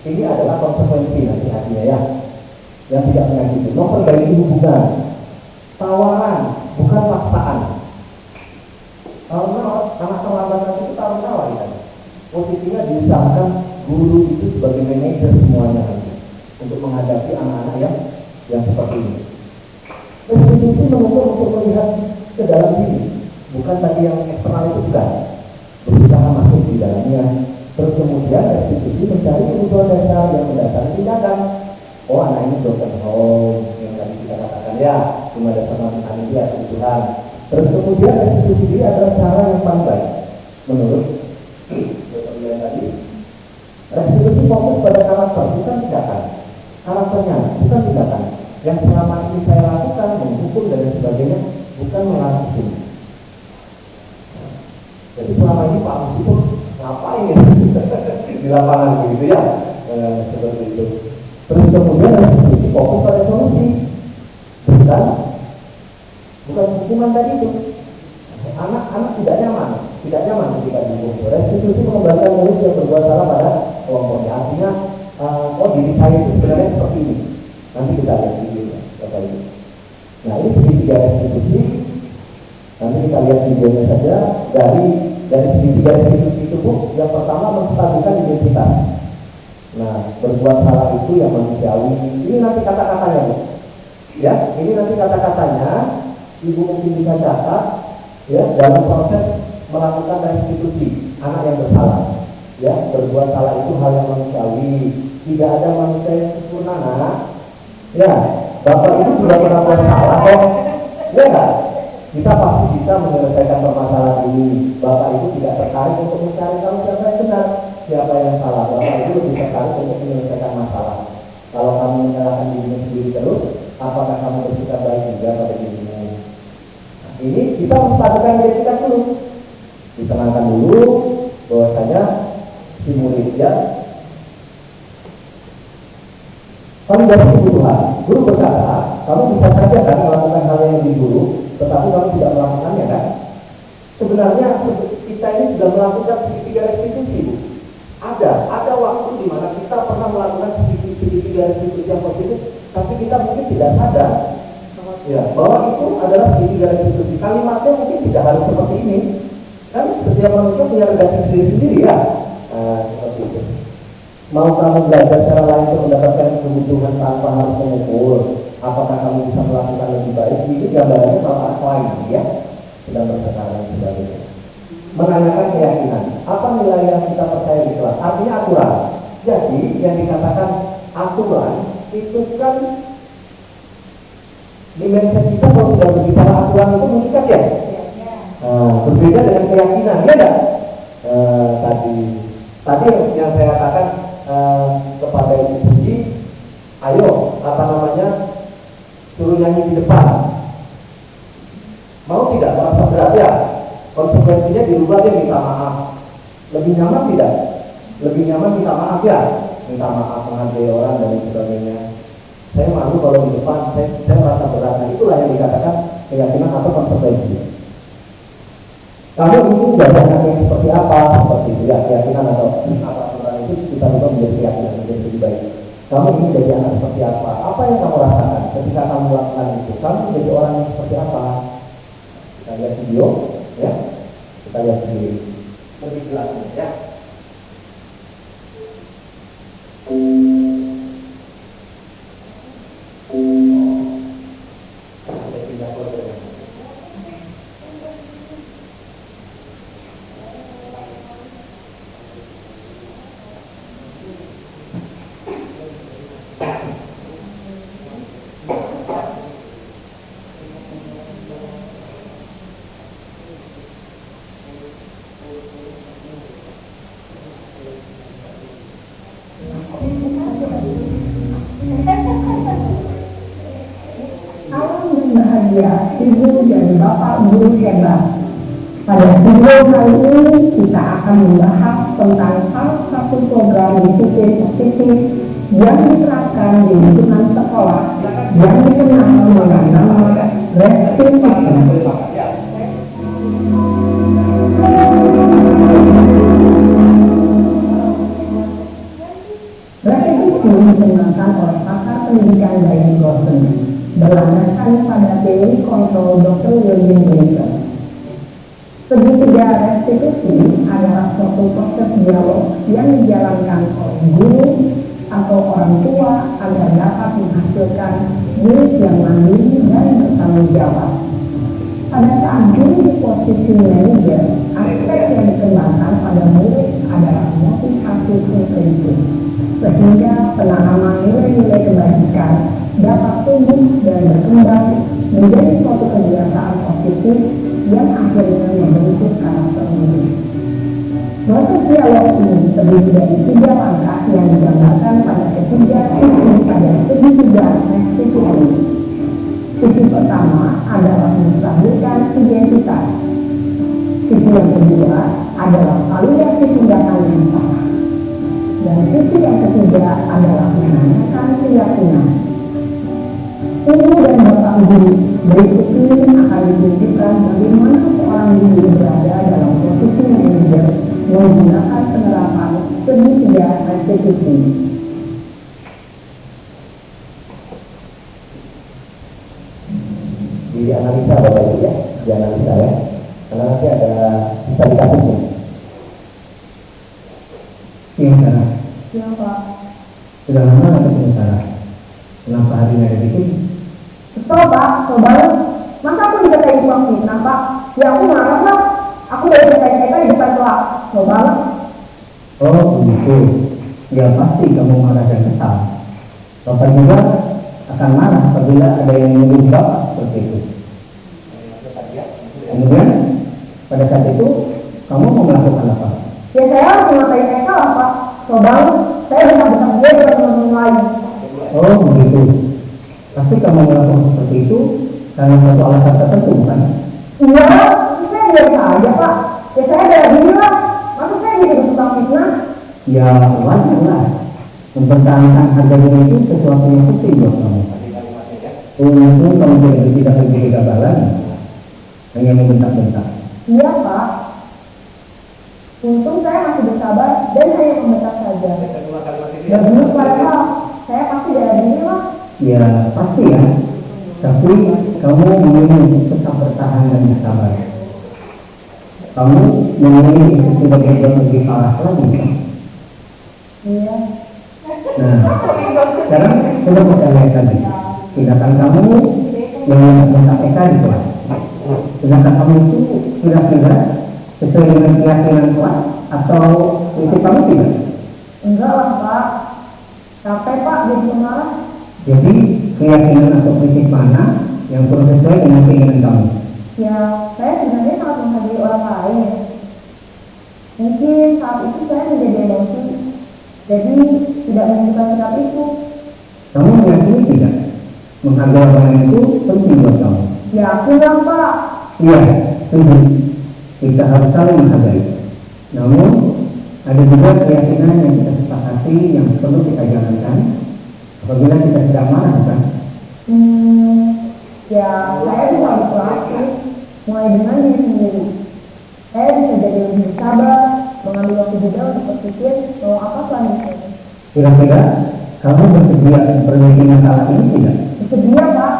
Ini adalah konsekuensi nanti artinya ya, yang tidak menyakiti. Memperbaiki hubungan, tawaran, bukan paksaan. Karena anak terlambat itu tawar-tawar ya. Posisinya diusahakan guru itu sebagai manajer semuanya nanti untuk menghadapi anak-anak yang seperti ini. Restitusi mengukur untuk melihat ke dalam diri, bukan tadi yang eksternal itu bukan. Berusaha masuk di dalamnya. Terus kemudian restitusi mencari kebutuhan dasar yang mendasari tindakan. Oh, anak ini broken home yang tadi kita katakan ya, cuma dasar masalah dia kebutuhan. Terus kemudian restitusi dia adalah cara yang paling baik menurut dokter tadi. Restitusi fokus pada karakter, bukan tindakan. Karakternya, bukan tindakan. Yang selama ini saya lakukan, menghukum dan sebagainya, bukan menghakimi. Jadi selama ini Pak Mus itu ngapain ya di lapangan begitu ya, seperti itu. Terus kemudian restitusi fokus pada solusi, bukan hukuman tadi itu. Anak-anak tidak nyaman ketika dihukum. Restitusi mengembalikan murid yang berbuat salah pada kelompoknya. Artinya, diri saya itu sebenarnya seperti ini. Nanti kita lihat videonya, Bapak Ibu. Nah, ini segitiga restitusi. Nanti kita lihat videonya saja. Dari segitiga restitusi itu, Bu, yang pertama menstabilkan identitas. Nah, berbuat salah itu yang manusiawi. Ini nanti kata-katanya, Bu. Ya, ini nanti kata-katanya. Ibu mungkin bisa catat, ya, dalam proses melakukan restitusi anak yang bersalah. Ya, berbuat salah itu hal yang manusiawi. Tidak ada manusia yang sempurna, nak. Ya, Bapak itu juga pernah buat salah kok. Ya enggak? Kita pasti bisa menyelesaikan permasalahan ini. Bapak itu tidak tertarik untuk mencari tahu siapa yang benar, siapa yang salah. Bapak itu lebih tertarik untuk menyelesaikan masalah. Kalau kamu menyalahkan dirimu sendiri terus, apakah kamu bersikap baik juga pada dirimu? Nah, ini kita menstabilkan identitas dulu. Ditenangkan dulu bahwasanya si muridnya kamu dari kebutuhan. Guru berkata, kamu bisa saja kan melakukan hal yang lebih buruk, tetapi kamu tidak melakukannya kan? Sebenarnya kita ini sudah melakukan segitiga restitusi, Bu. Ada waktu di mana kita pernah melakukan segitiga restitusi yang positif, tapi kita mungkin tidak sadar ya, bahwa itu adalah segitiga restitusi. Kalimatnya mungkin tidak harus seperti ini. Kan setiap manusia punya redaksi sendiri-sendiri ya. Seperti itu. Mau kamu belajar cara lain untuk mendapatkan kebutuhan tanpa harus mengukur? Apakah kamu bisa melakukan lebih baik? Ini gambarannya kalau anak lain, ya, sedang bersekarang sebagainya. Menanyakan keyakinan. Apa nilai yang kita percaya di kelas? Artinya aturan. Jadi yang dikatakan aturan itu kan dimensi kita kalau sudah berbicara aturan itu mungkin kan ya? Berbeda dengan keyakinan, ya enggak? Tadi yang saya katakan kepada Ibu Puji, ayo suruh nyanyi di depan. Mau tidak merasa berat ya? Konsekuensinya dirubah dia minta maaf. Lebih nyaman tidak? Lebih nyaman minta maaf ya? Minta maaf menghargai orang dan sebagainya. Saya malu kalau di depan saya merasa berat. Nah, itulah yang dikatakan keyakinan atau konsekuensi. Kamu ini belajar yang seperti apa? Seperti itu ya, keyakinan atau aturan itu kita ubah menjadi keyakinan, menjadi lebih baik. Kamu ini jadi anak seperti apa? Apa yang kamu rasakan? ketika kamu melakukan itu, kamu menjadi orang yang seperti apa? Kita lihat video, ya. Kita lihat video lebih jelas, ya. Bahagia Ibu dan Bapak Guru hebat. Pada video kali ini kita akan membahas tentang salah satu program disiplin positif yang diterapkan di lingkungan sekolah yang dikenal dengan nama restitusi. Restitusi dikembangkan oleh pakar pendidikan Diane Gorton berlandaskan pada teori kontrol Dr. William James. Segitiga restitusi adalah suatu proses dialog yang dijalankan oleh guru atau orang tua agar dapat menghasilkan murid yang mandiri dan bertanggung jawab. Pada saat guru di posisi manajer, aspek yang dikembangkan pada murid adalah motivasi intrinsik, sehingga penanaman nilai-nilai kebaikan dapat tumbuh dan berkembang menjadi suatu kebiasaan positif yang akhirnya membentuk karakter murid. Proses dialog ini terdiri dari 3 langkah yang digambarkan pada ketiga sisi pada segitiga restitusi. Sisi pertama adalah menstabilkan identitas. Sisi yang kedua adalah validasi tindakan yang salah. Dan sisi yang ketiga adalah menanyakan keyakinan. Ibu dan Bapak Guru, berikut ini akan ditunjukkan bagaimana seorang guru berada dalam posisi manajer menggunakan penerapan segitiga restitusi. Di analisa Bapak Ibu ya, di analisa ya. Karena nanti ada bisa dikasih. Iya, Sarah. Ya Pak. Sudah lama nggak ketemu Sarah? Kenapa hari ini ada di sini? Betul Pak, coba masa aku dikatain uang fitnah Pak? Ya aku marah Pak. Aku udah dikatain di depan kelas. Coba. Oh begitu. Ya pasti kamu marah dan kesal. Bapak juga akan marah apabila ada yang menuduh Bapak seperti itu. Kemudian pada saat itu kamu mau melakukan apa? Ya saya harus ngatain Eka lah Pak. Coba saya bisa dia dengan teman-teman lain. Oh begitu. Pasti kamu melakukan seperti itu karena satu alasan tertentu bukan? Iya, saya biasa aja Pak. Ya saya bela diri lah. Masa saya jadi tukang fitnah? Ya wajar lah. Mempertahankan harga diri itu sesuatu yang penting buat kamu. Untung kamu tidak berbeda gabalan, hanya membentak-bentak. Iya Pak. Untung saya masih bersabar dan hanya membentak saja. Dan menurut padahal saya pasti bela diri lah. Ya pasti ya. Tapi kamu memilih tetap bertahan dan bersabar. Kamu memilih itu sebagai yang lebih parah lagi kan? Iya. Nah, sekarang coba kita lihat tadi tindakan kamu yang menyampaikan di kelas. Tindakan kamu itu kira-kira sesuai dengan keyakinan kelas atau prinsip kamu tidak? Enggak lah Pak. Capek Pak jadi marah. Jadi keyakinan atau prinsip mana yang perlu sesuai dengan keinginan kamu? Ya, saya sebenarnya sangat menghargai orang lain. Mungkin saat itu saya menjadi emosi, jadi tidak menunjukkan sikap itu. Kamu meyakini tidak menghargai orang lain itu penting buat kamu? Ya aku lah Pak. Iya, tentu kita harus saling menghargai. Namun ada juga keyakinan yang kita sepakati yang perlu kita jalankan apabila kita sedang marah, bukan? Ya saya bisa berlatih mulai dengan diri sendiri. Saya bisa jadi lebih sabar, mengambil waktu juga untuk berpikir mau apa selanjutnya. Kira-kira kamu bersedia memperbaiki masalah ini tidak? Sedia Pak.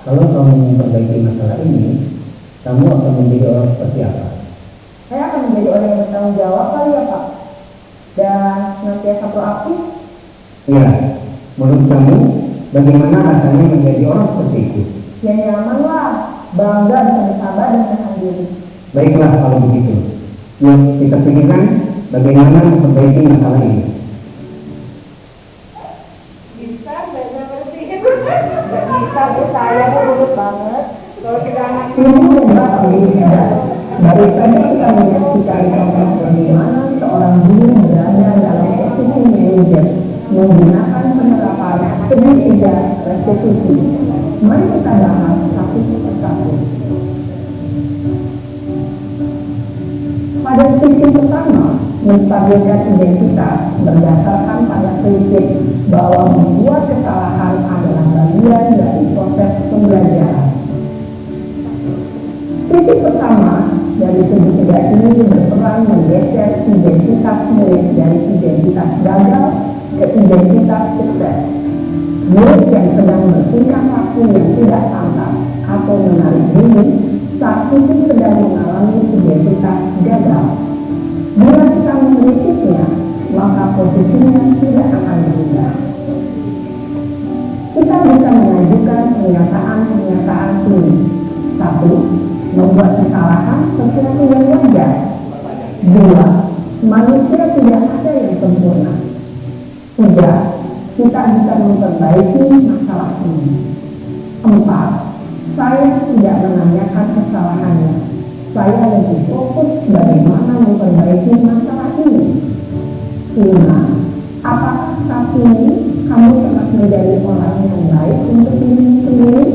Kalau kamu memperbaiki masalah ini, kamu akan menjadi orang seperti apa? Saya akan menjadi orang yang bertanggung jawab kali ya Pak. Dan senantiasa proaktif. Ya, menurut kamu bagaimana rasanya menjadi orang seperti itu? Ya nyaman lah, bangga bisa bersabar dan menahan diri. Baiklah kalau begitu. Yuk kita pikirkan bagaimana memperbaiki masalah ini. Bisa, saya ngerti. Nggak bisa, Bu, saya mau urut banget. Kalau kita anak Ini membuat lebih hebat. Daripada kita menyaksikan contoh bagaimana seorang guru berada dalam posisi manajer menggunakan penerapan segitiga restitusi. Mari kita bahas satu persatu. Pada sisi pertama, menstabilkan identitas berdasarkan pada prinsip bahwa membuat kesalahan adalah bagian dari proses pembelajaran. Sisi pertama dari segitiga ini berperan menggeser identitas murid dari identitas gagal ke identitas sukses. Murid yang sedang bertingkah laku yang tidak pantas atau menarik diri saat itu sedang mengalami identitas gagal. Bila kita mengkritiknya, maka posisinya tidak akan berubah. Kita bisa mengajukan pernyataan-pernyataan ini. 1. Membuat kesalahan sesuatu yang wajar. 2. Manusia tidak ada yang sempurna. 3. Kita bisa memperbaiki masalah ini. 4. Saya tidak menanyakan kesalahannya. Saya lebih fokus bagaimana memperbaiki masalah ini. 5. Apakah saat ini kamu telah menjadi orang yang baik untuk diri sendiri?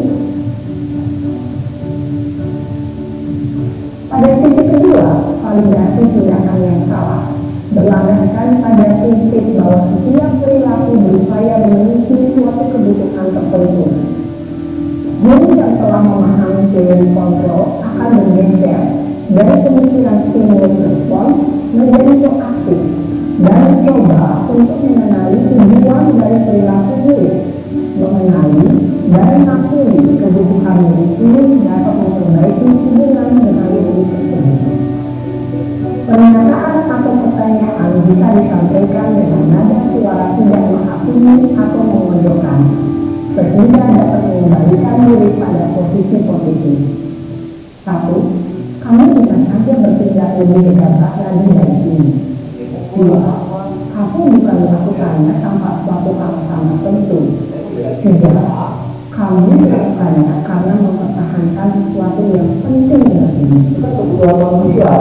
Pada sisi kedua, validasi tindakan yang salah berlandaskan pada prinsip bahwa setiap perilaku berupaya memenuhi suatu kebutuhan tertentu. Guru yang telah memahami teori kontrol akan bergeser dari pemikiran stimulus respons menjadi proaktif dan mencoba untuk mengenali tujuan dari perilaku murid, mengenali dan mengakui kebutuhan murid ini dapat memperbaiki hubungan dengan murid tersebut. Pernyataan atau pertanyaan bisa disampaikan dengan nada suara tidak menghakimi atau memojokkan, sehingga dapat mengembalikan diri pada posisi positif. 1. Kamu bisa saja bertindak lebih gegabah lagi dari ini. 2. Kamu bukan melakukannya tanpa suatu alasan tertentu. 3. Kamu melakukannya karena mempertahankan sesuatu yang penting bagimu. Kita kebutuhan manusia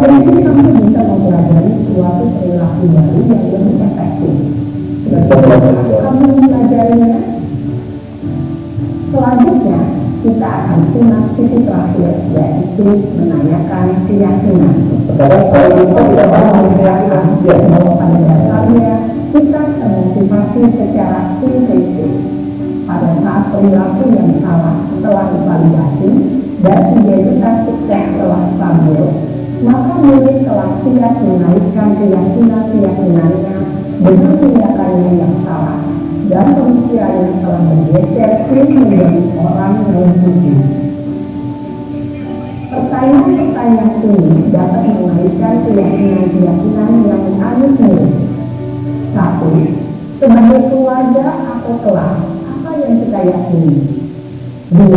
Jadi kamu bisa mempelajari suatu perilaku baru yang lebih efektif. Kamu mempelajarinya. Selanjutnya, kita akan simak sisi terakhir, yaitu menanyakan keyakinan. Sekarang saya kita tidak paham keyakinan Bahwa pada dasarnya kita termotivasi secara intuitif. Pada saat perilaku yang salah telah divalidasi dan identitas sukses telah stabil, maka murid telah siap menaikkan keyakinan-keyakinannya dengan tindakannya yang salah, dan pemikirannya telah bergeser menjadi orang yang suci. Pertanyaan-pertanyaan ini dapat mengaitkan keyakinan-keyakinan yang dianut murid. 1. Sebagai keluarga atau kelas, apa yang kita yakini? 2.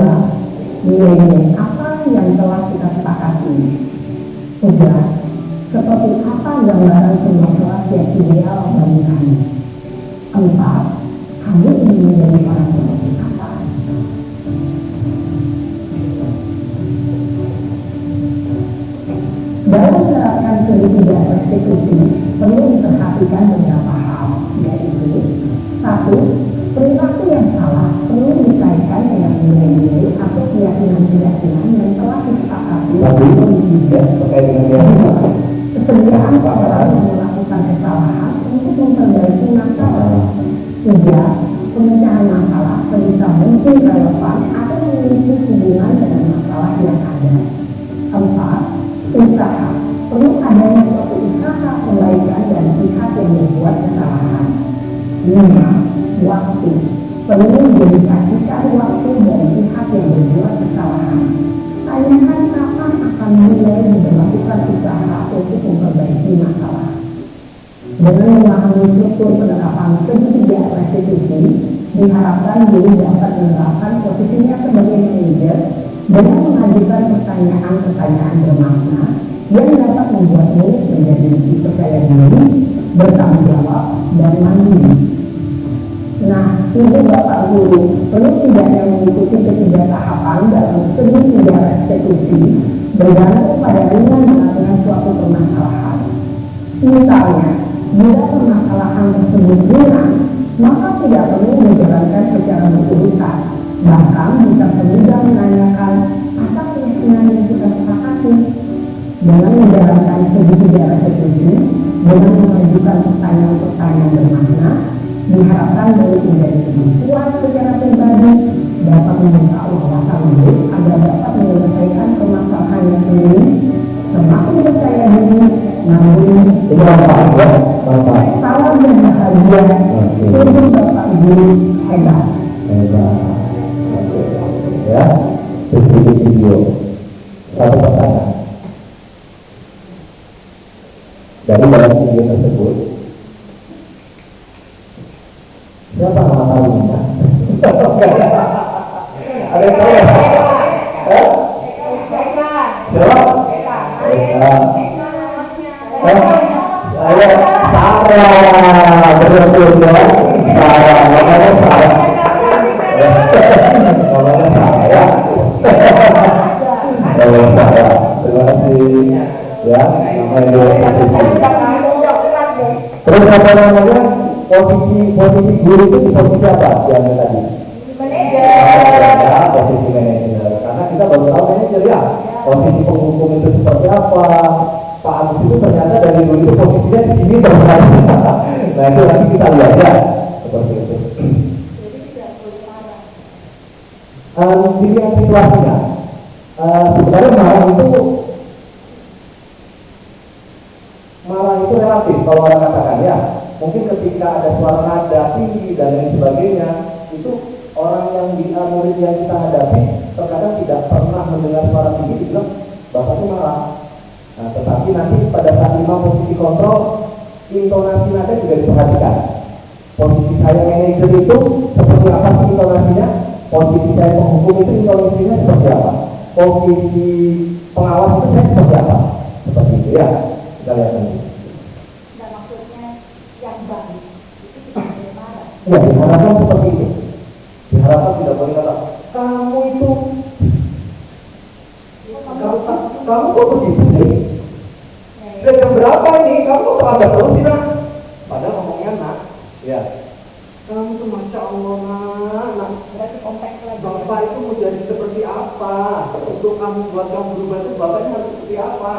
Nilai-nilai apa yang telah kita sepakati? 3. Seperti apa gambaran sebuah kelas yang ideal bagi kami? 4. Kamu ingin menjadi orang seperti apa? Dalam menerapkan segitiga restitusi, perlu diperhatikan beberapa hal, yaitu 1. Perilaku yang salah perlu dikaitkan dengan nilai-nilai atau keyakinan-keyakinan yang telah disepakati Tapi tidak terkait dengan yang kesediaan orang yang melakukan kesalahan untuk memperbaiki masalah. 3. Pemecahan masalah sebisa mungkin relevan atau memiliki hubungan dengan masalah yang ada. 4. Usaha. Perlu adanya suatu usaha perbaikan dari pihak yang membuat kesalahan. 5. Waktu. Perlu didedikasikan Dengan memahami struktur penerapan segitiga restitusi, diharapkan guru dapat menerapkan posisinya sebagai manajer dengan mengajukan pertanyaan-pertanyaan bermakna yang dapat membuat murid menjadi lebih percaya diri, bertanggung jawab, dan mandiri. Nah, ibu bapak guru perlu tidaknya mengikuti ketiga tahapan dalam segitiga restitusi bergantung pada ringan-ringannya suatu permasalahan. Misalnya, bila permasalahan tersebut ringan, maka tidak perlu menjalankan secara berurutan. Bahkan bisa semudah menanyakan apa keyakinan yang kita sepakati. Dengan menjalankan segitiga restitusi, dengan mengajukan pertanyaan-pertanyaan bermakna, diharapkan murid menjadi lebih kuat secara pribadi, dapat membuka wawasan murid agar dapat menyelesaikan permasalahannya sendiri, semakin percaya diri, namun Itu manfaat ya, manfaat. salam dan bahagia, sungguh bapak guru hebat. Hebat. Ya, sedikit video. Satu pertanyaan. Dari dalam video tersebut, siapa nama tahunya? Ada yang tahu ya? Siapa? Saya Sarah, betul ya. Sarah, namanya Sarah. Namanya Sarah. Namanya Sarah. Terima kasih. Ya, namanya dia. Terus apa namanya? Posisi guru itu di posisi apa? Yang tadi? Ya, posisi manajer. Karena kita baru tahu manajer ya. Posisi penghukum itu seperti apa? Pak Agus itu ternyata dari dulu itu posisinya di sini ternyata. Nah itu nanti kita lihat ya seperti itu. Dilihat situasinya. Sebenarnya marah itu relatif kalau orang katakan ya. Mungkin ketika ada suara nada tinggi dan lain sebagainya, itu orang yang murid yang kita hadapi terkadang tidak pernah mendengar suara tinggi dibilang bapak itu marah. Nah, tetapi nanti pada saat lima posisi kontrol, intonasi nada juga diperhatikan. Posisi saya manajer itu seperti apa sih intonasinya? Posisi saya penghukum itu intonasinya seperti apa? Posisi pengawas itu saya seperti apa? Seperti itu ya. Kita lihat nanti. Nah, maksudnya yang baik itu tidak boleh marah. Ya, diharapkan seperti itu. Diharapkan tidak boleh kata, kamu itu kamu kok begitu sih? Dan jam berapa ini? Kamu kok terlambat terus sih nak? Padahal ngomongnya nak, ya. Kamu tuh masya Allah nak. Berarti kompleks lagi. Bapak itu mau jadi seperti apa? Untuk kamu buat kamu berubah itu bapaknya harus seperti apa?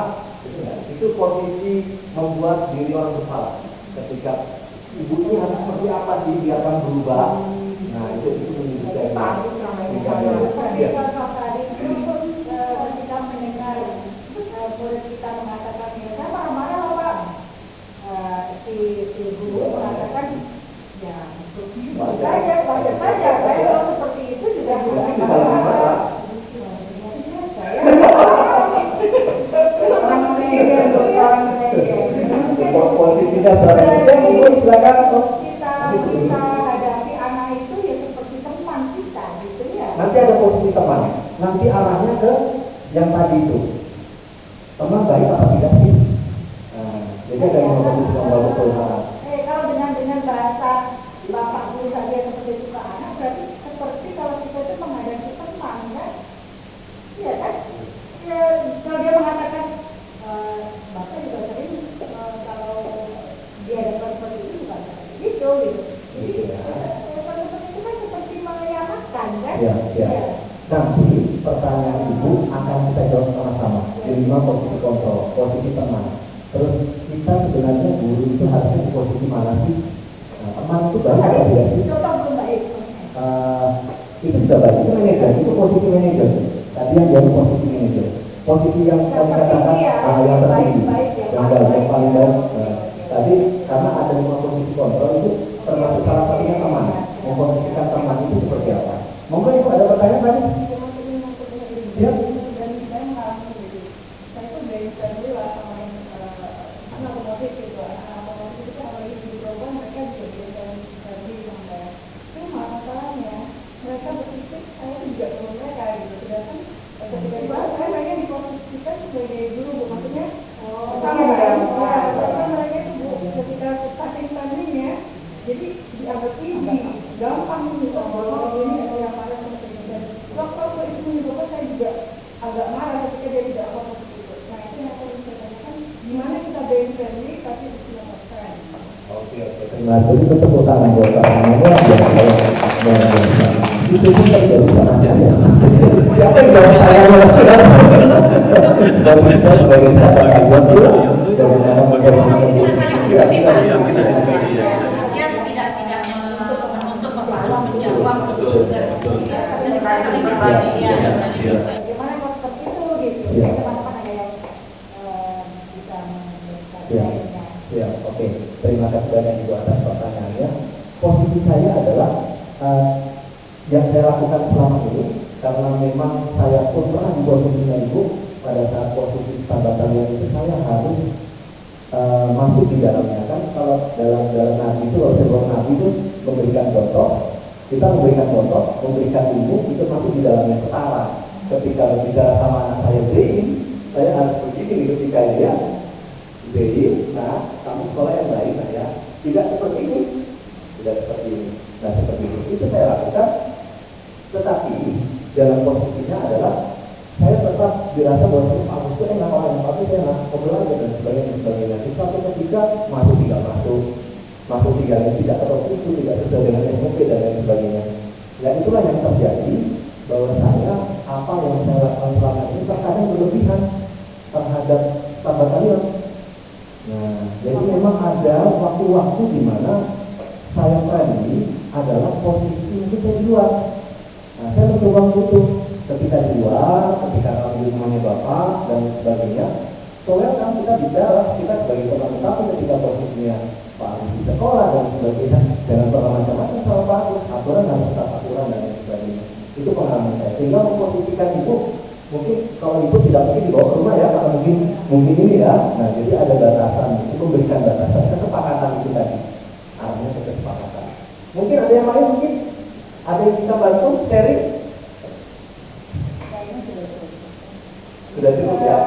Itu posisi membuat diri orang bersalah. Ketika ibu ini harus seperti apa sih biar kamu berubah? Nah itu menunjukkan. Tapi kalau tadi itu kita mendengar murid kita mengatakan ya saya marah-marah loh Pak. Si guru mengatakan ya wajar saja saya kalau seperti itu juga bisa lebih marah. Posisinya silakan. Kita hadapi anak itu ya seperti teman kita gitu ya. Nanti ada posisi teman. Nanti arahnya ke yang tadi itu. Teman baik apa tidak sih? Nah, jadi ada yang posisi yang bagus tuh. Kalau dengan bahasa bapak guru saja seperti itu ke anak berarti seperti kalau kita itu menghadapi teman kan? Iya kan? Ya, kalau dia mengatakan bapak juga sering kalau dia dapat seperti itu juga gitu. Jadi seperti itu kan seperti mengeyakkan kan? Ya. Nanti pertanyaan ibu akan kita jawab sama-sama. Di lima posisi kontrol, posisi teman. Terus kita sebenarnya guru itu harusnya di posisi mana sih? Nah, teman itu baik atau tidak sih? Contoh belum baik. Itu sudah baik. Itu manajer. Itu posisi manajer. Tadi yang jadi posisi manajer. Posisi yang kami katakan yang tertinggi, yang baik, yang paling baik. Tadi karena ada lima posisi kontrol itu termasuk salah satunya teman. Memposisikan teman itu seperti apa? Monggo ibu ada pertanyaan tadi? Ya. Dan saya mengalami saya tuh dari dulu lah sama anak otomotif gitu. Anak otomotif itu Terima kasih. Itu tepuk tangan buat Pak Amanda. Luar biasa. Itu pun terjadi sama saya. Siapa yang jawab saya? Dan kita sebagai sahabat Azwar itu dari mana mengenai diskusi Pak. Dia tidak menuntut harus menjawab dan saling diskusi ya. Gimana kalau seperti itu gitu? Iya. Teman-teman ada yang bisa memberikan Ya, ya, oke. Terima kasih banyak Ibu atas pertanyaannya. Posisi saya adalah yang saya lakukan selama ini, karena memang saya pun pernah di posisinya Ibu. Pada saat posisi staf batalion itu saya harus masuk di dalamnya, kan kalau dalam nabi itu, kalau nabi itu memberikan contoh, kita memberikan contoh, memberikan ilmu, itu masuk di dalamnya setara. Ketika berbicara sama anak saya BI, saya harus begini ketika dia BI, nah kamu sekolah yang baik, nah ya tidak seperti ini, tidak seperti ini, nah seperti itu saya lakukan. Tetapi dalam posisinya adalah saya tetap dirasa bahwa Pak Agus itu enak, orang yang Pak Agus enak, ngobrol aja dan sebagainya. Di suatu ketika masuk tidak masuk tiga tidak terus itu tidak sesuai dengan SOP dan lain sebagainya. Ya itulah yang terjadi, bahwa saya apa yang saya lakukan selama ini terkadang berlebihan terhadap staf batalion. Nah, jadi memang ada waktu-waktu di mana saya friendly adalah posisi itu saya di luar. Nah, saya mencoba untuk ketika di luar, ketika kami di rumahnya Bapak dan sebagainya. Soalnya kan kita bicara, kita sebagai teman, tapi ketika posisinya Pak Agus di sekolah dan sebagainya, jangan pernah macam-macam sama Pak Agus, aturan harus tetap aturan dan sebagainya. Itu pengalaman saya. Sehingga memposisikan Ibu, mungkin kalau Ibu tidak mungkin dibawa ke rumah ya, karena mungkin ini ya. Nah, jadi ada batasan, itu memberikan batasan, kesepakatan itu tadi. Artinya kesepakatan. Mungkin ada yang lain, mungkin ada yang bisa bantu sharing? Sudah cukup ya?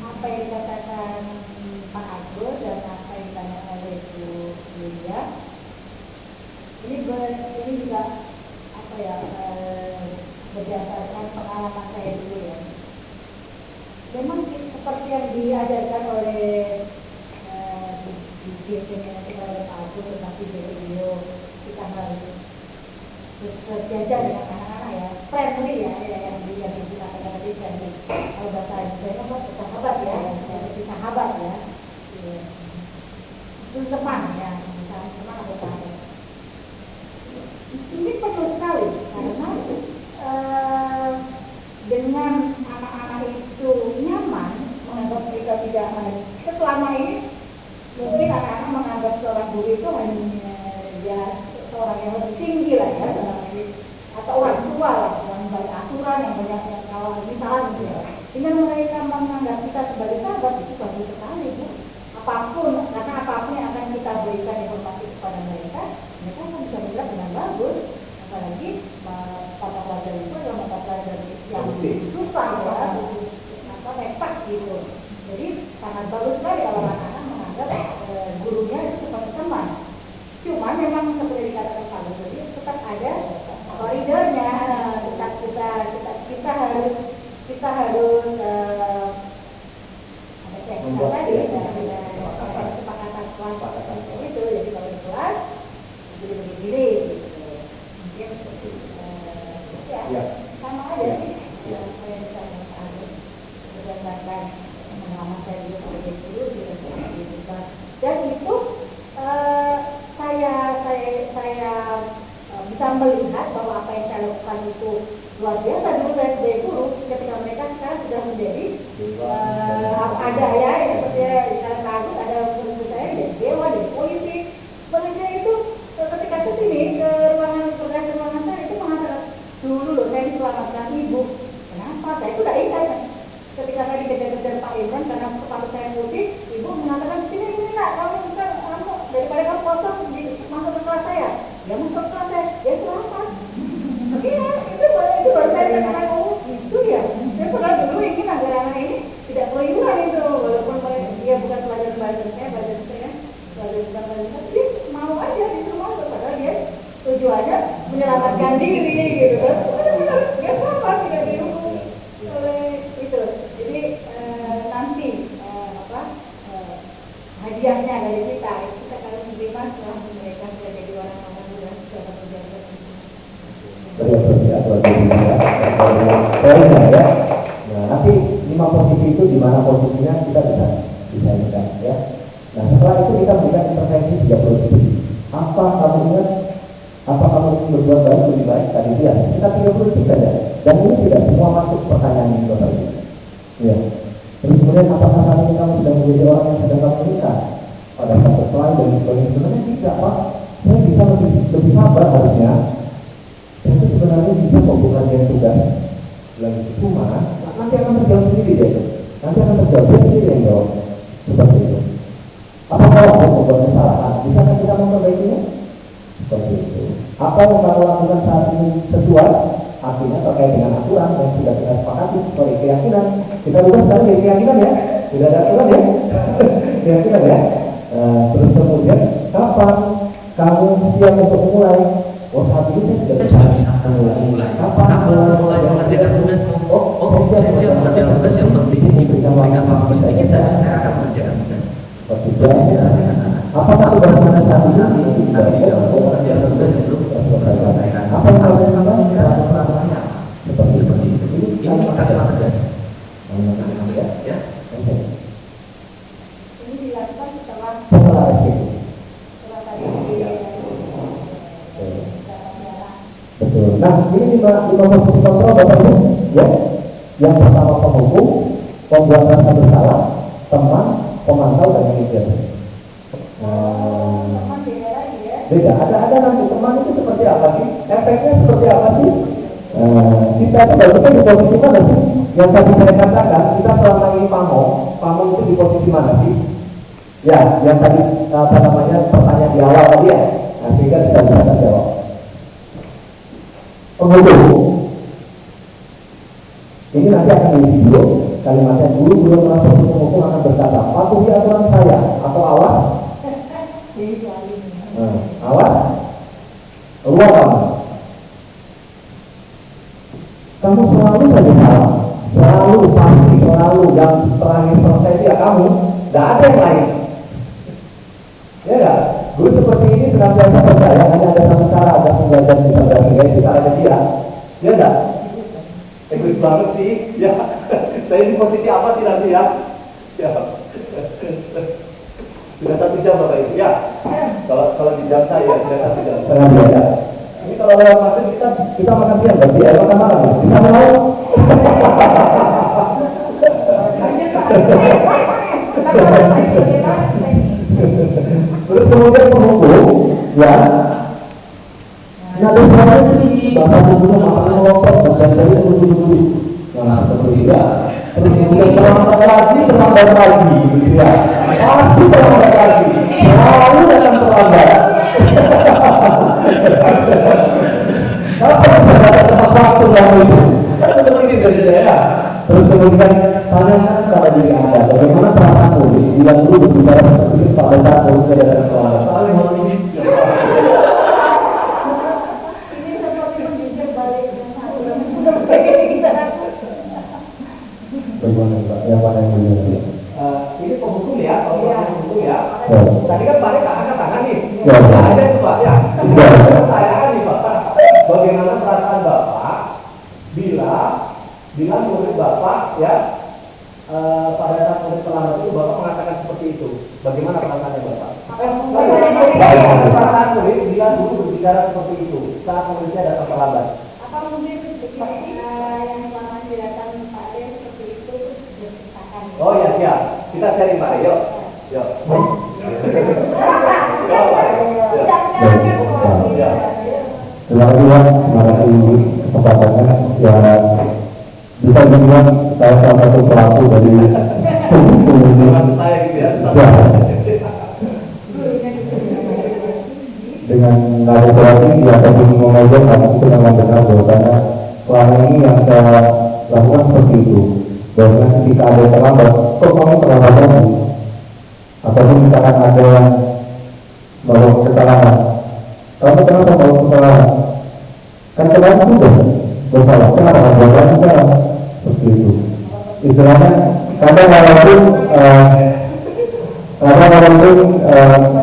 Apa yang dikatakan Pak Agus dan apa yang ditanyakan oleh Bu Yulia, ini juga apa ya, berdasarkan pengalaman saya dulu ya. Memang seperti yang diajarkan oleh biasanya kita oleh Pak Agus, tetapi beliau kita harus sejajar dengan anak-anak ya, friendly ya, yang kita katakan tadi friendly. Kalau bahasa Indonesia kan sahabat ya, seperti sahabat ya. Itu teman ya, misalnya teman atau sahabat. Ini perlu sekali karena dengan anak-anak itu nyaman menganggap mereka tidak selama ini mungkin anak-anak menganggap seorang guru itu hanya ya seorang yang lebih tinggi lah ya, atau orang tua lah, yang banyak aturan, yang banyak kawan misalnya gitu ya. Dengan mereka menganggap kita sebagai sahabat itu bagus sekali Bu. Apapun, karena apapun yang akan kita berikan informasi kepada mereka akan bisa melihat dengan bagus. Apalagi mata pelajaran itu adalah mata pelajaran yang susah ya, apa eksak gitu. Jadi sangat bagus sekali kalau anak-anak menganggap gurunya itu seperti teman. Cuma memang seperti dikatakan Pak Agus tadi tetap ada koridornya. Kita harus ada kesepakatan kelas itu. Jadi kalau di kelas jadi begini gitu. Mungkin ya sama aja sih apa yang disampaikan Pak Agus berdasarkan pengalaman saya dulu sebagai guru juga seperti itu. Dan itu saya bisa melihat bahwa apa yang saya lakukan itu luar biasa. Dulu saya sebagai guru, ketika mereka sekarang sudah menjadi ada ya seperti yang bagus, ada guru saya dari dewan, dari polisi. Mereka itu ketika ke sini ke ruangan saya itu mengatakan dulu loh saya diselamatkan Ibu. Kenapa? Saya itu tidak ingat. Ketika saya dikejar-kejar Pak Irwan karena kepala saya putih, Ibu mengatakan sini nak kamu daripada kamu kosong masuk ke kelas saya. Ya masuk ke kelas saya, ya selamat. Iya, itu baru saya katakan, oh itu ya. Saya pernah dulu ingin agar anak ini tidak keluyuran itu, walaupun dia bukan pelajaran saya, dia mau aja disuruh masuk, padahal dia tujuannya menyelamatkan diri gitu kan. Dia selamat, tidak dihukum oleh itu. Jadi nanti hadiah bijaknya dari kita kalau menerima setelah mereka sudah jadi orang-orang dan sudah berjalan. Ya. Nah, nanti 5 posisi itu di mana posisinya kita bisa ingat ya. Nah, setelah itu kita berikan intervensi 30 detik. Apa kamu ingat? Apa kamu ingin berbuat baik lebih baik tadi dia? Kita 30 detik saja. Dan ini tidak semua masuk pertanyaan ini Bapak Ibu. Ya. Terus kemudian apakah saat ini kamu sedang menjadi orang yang sedang menikah pada saat berkelahi dan sebagainya? Sebenarnya tidak, Pak. Saya bisa lebih sabar harusnya. Itu sebenarnya bisa membuat yang tugas. Dan cuma nanti akan terjawab sendiri deh. Nanti akan terjawab sendiri yang jawab. Seperti itu. Apakah kamu membuat kesalahan? Bisakah kita memperbaikinya? Seperti itu. Apa yang kamu lakukan saat ini sesuai? Artinya terkait dengan aturan yang sudah kita sepakati sebagai keyakinan. Kita ubah sekarang dari keyakinan ya. Tidak ada aturan ya. Keyakinan ya. Terus kemudian kapan kamu siap untuk memulai? Oh saat ini saya sudah bisa memulai. Kapan mulai mengerjakan tugas? Saya siap mengerjakan tugas, yang penting diberikan waktu sedikit saja saya akan mengerjakan tugas. Apakah sudah mana saat ini? Nanti kalau mengerjakan tugas yang belum selesaikan. Apa yang kamu lakukan? Seperti itu. Ini adalah tugas. Ya. Ini dilakukan setelah Setelah tadi betul. Nah, ini lima posisi kontrol Bapak Ibu, ya. Yang pertama penghukum, pembuat rasa bersalah, teman, pemantau dan manajer. Beda. Ada nanti teman itu seperti apa sih? Efeknya seperti apa sih? Kita itu baru di posisi mana sih? Yang tadi saya katakan, kita selama ini pamong itu di posisi mana sih? Ya, yang tadi pertanyaan di awal tadi ya. Nah, sehingga bisa jawab. Penghukum ini nanti akan di video kalimatnya guru belum merasa penghukum akan berkata patuhi aturan saya atau awas awas kamu selalu saja salah, selalu pasti, selalu yang terakhir selesai dia kamu, tidak ada yang lain ya enggak? Guru seperti ini senantiasa percaya hanya ada satu cara agar pembelajaran bisa berhasil, yaitu caranya dia. Ya enggak? Egois banget sih. Ya. Saya di posisi apa sih nanti ya? Ya. Sudah 1 jam Bapak Ibu ya. Kalau di jam saya sudah 1 jam. Setengah ya. Ini kalau lewat maghrib kita makan siang berarti ya makan malam ya. Bisa mau? Terus kemudian penghukum ya nada suara tinggi bahkan tubuhnya makan melompat dan dari dulu nah seperti itu terus kemudian terlambat lagi gitu ya pasti terlambat lagi selalu datang terlambat apa yang bisa datang tepat waktu yang itu kan seperti itu ya. Terus kemudian tanyakan kepada diri Anda bagaimana perasaanmu bila dulu berbicara seperti itu pada saat baru saya datang ke Anda. Saling ini seperti menjujur balik bagaimana Pak? Yang mana yang benar? Ini penghukum ya, penghukum ya. Tadi kan balik ke angkat tangan nih. Bisa aja itu Pak ya. Saya nih Pak. Bagaimana perasaan Bapak bila murid Bapak ya pada saat murid terlambat itu Bapak mengatakan seperti itu. Bagaimana perasaannya Bapak? Bagaimana perasaan murid bila guru berbicara seperti itu saat muridnya datang terlambat? apa mungkin yang selama ini datang Pak Ade seperti itu diceritakan. Oh ya siap. Kita sharing Pak. Yuk. Terima kasih Pak, terima kasih kesempatannya. Ya, bisa dibilang saya salah satu pelaku dari Maksud saya gitu ya. dengan nada suara tinggi ataupun mengajak kamu itu memang benar bahwa karena selama ini yang saya lakukan seperti itu. Bahwa ketika ada yang terlambat, kok kamu terlambat lagi? Ataupun misalkan ada yang bawa kesalahan, kamu kenapa bawa kesalahan? Kan kalian sudah bersalah, kenapa bawa lagi salah? Seperti itu. Istilahnya kadang walaupun Karena walaupun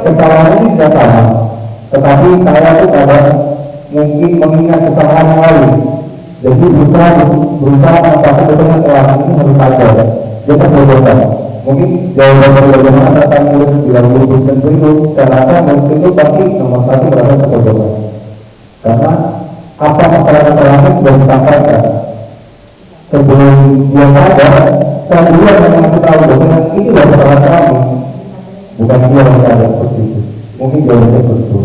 kesalahan ini tidak sama, tetapi saya itu kadang mungkin mengingat kesalahan yang lain. Jadi berusaha mengatakan dengan orang ini harus sadar, dia terbodohkan. Mungkin jawaban akan mulut bila menyebutkan berikut, saya rasa mungkin itu pasti nomor satu berada terbodohkan. Karena apa masalah-masalahnya sudah disampaikan. Sebelum dia sadar, saya dulu yang mengaku tahu dengan ini adalah kesalahan kami. Bukan dia yang sadar seperti itu. Mungkin dia yang seperti itu.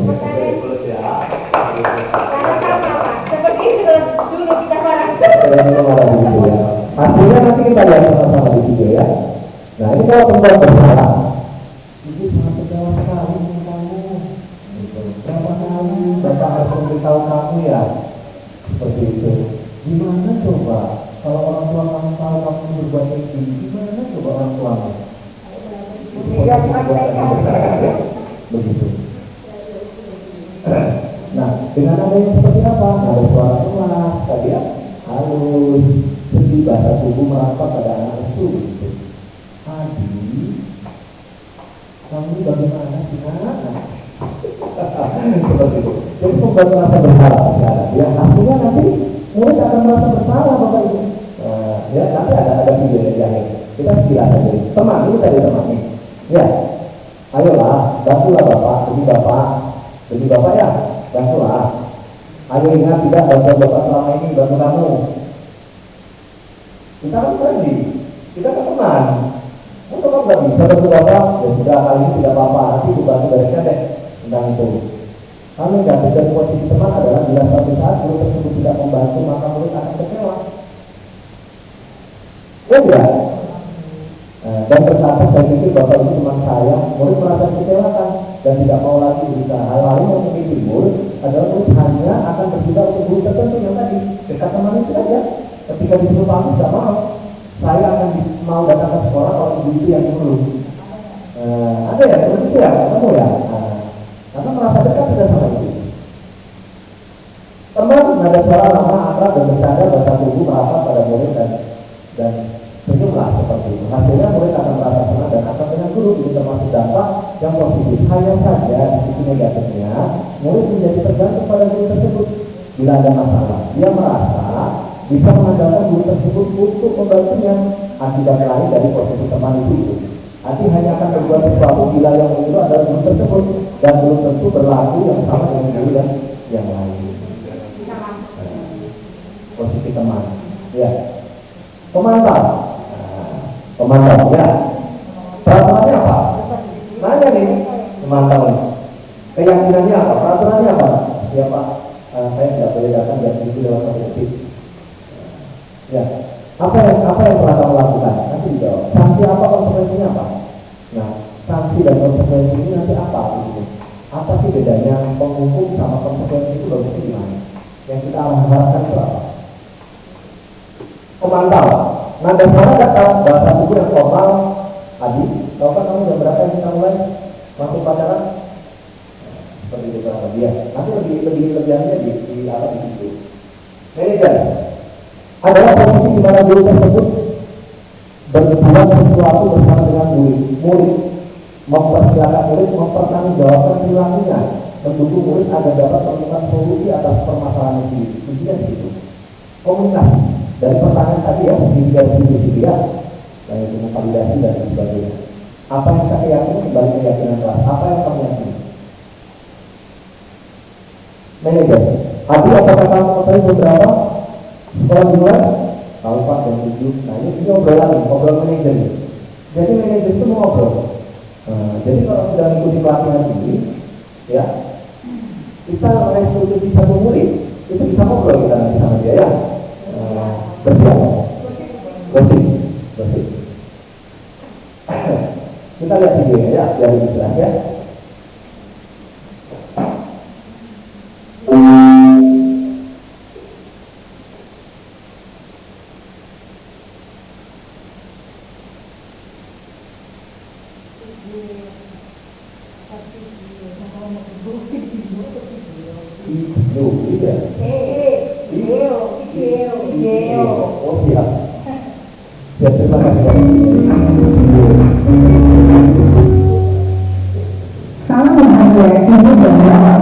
Hasilnya nanti kita lihat sama-sama di video ya. Nah ini kalau perempuan bersalah, ini sangat kecewa sekali dengan kamu. Berapa kali bapak harus memberitahu kamu ya seperti itu. Gimana coba kalau orang tua kamu tahu kamu berbuat itu? Gimana coba orang tuamu? Begitu. Nah dengan adanya seperti apa? Ada suara keras tadi ya. Halus, sedih bahasa tubuh merapat pada anak itu. Adi, kamu ini bagaimana sih nak? Seperti itu. Jadi membuat merasa bersalah sekarang. Ya hasilnya nanti murid akan merasa bersalah bapak ibu. Ya nanti ada video yang kita sekilas saja. Teman ini tadi teman ini. Ya, ayolah, bantulah bapak, demi bapak ya, bantulah. Ayo ingat tidak bantuan bapak selama ini bantu kamu. Kita kan friendly, kita kan teman. Untuk kamu nggak bisa bantu bapak, ya sudah kali ini tidak apa-apa. Nanti dibantu dari deh tentang itu. Kami negatif dari posisi teman adalah bila suatu saat murid tersebut tidak membantu maka murid akan kecewa. Ya tidak. Dan ternyata saya pikir bapak itu teman saya, murid merasa kecewakan dan tidak mau lagi berusaha. Hal lain yang mungkin timbul adalah murid hanya akan berpindah untuk guru tertentu yang tadi dekat teman itu saja. Ketika disuruh pamit tidak mau, saya akan mau datang ke sekolah kalau ibu itu yang dulu. Ada ya seperti itu ya, ketemu ya. Karena merasa dekat sudah sama itu. Teman ada suara lama akrab dan bercanda bahasa tubuh merapat pada murid dan senyumlah seperti itu. Hasilnya murid akan merasa senang dan akan dengan guru. Ini termasuk dampak yang positif. Hanya saja di sisi negatifnya murid menjadi tergantung pada guru tersebut. Bila ada masalah, dia merasa bisa mengandalkan guru tersebut untuk membantunya. Akibat lain dari posisi teman itu. Nanti hanya akan berbuat sesuatu bila yang itu adalah guru tersebut dan belum tentu berlaku yang sama dengan guru dan yang lain. Posisi teman, ya. Pemantau, ya. Peraturannya apa? Nanya nih, pemantau nih. Keyakinannya apa? Peraturannya apa? Ya Pak, saya tidak boleh datang dan itu lewat objektif. Ya, apa yang telah kamu lakukan? Nanti dijawab. Sanksi apa, konsekuensinya apa? Nah, sanksi dan konsekuensi ini nanti apa? Gitu. Apa sih bedanya penghukum sama konsekuensi itu bagusnya gimana? Yang kita harapkan itu apa? Pemantau. Nah, dan sana datang bahasa tubuh yang formal. Adi, tahu kan kamu jam berapa yang kita mulai masuk pacaran? Seperti itu kurang lebih ya. Nanti lebih lebihannya di apa di situ. Manajer adalah posisi di mana guru tersebut berbuat sesuatu bersama dengan murid mempersilakan murid mempertanggungjawabkan perilakunya, mendukung murid agar dapat menemukan solusi atas permasalahan itu. Intinya itu. Komunikasi dari pertanyaan tadi ya, sisi ya, dan itu validasi dan sebagainya. Apa yang saya yakini kembali keyakinan kelas. Apa yang kamu yakini? Manajer. Adi, apakah kamu mengetahui beberapa sekolah dimulai? Tahu Pak dan 7. Nah ini obrolan manajer. Jadi manajer itu mau ngobrol. Jadi kalau sudah mengikuti pelatihan ini, ya kita restitusi satu murid itu bisa ngobrol kita nanti sama dia ya. Bersih. Kita lihat videonya ya, biar lebih jelas ya.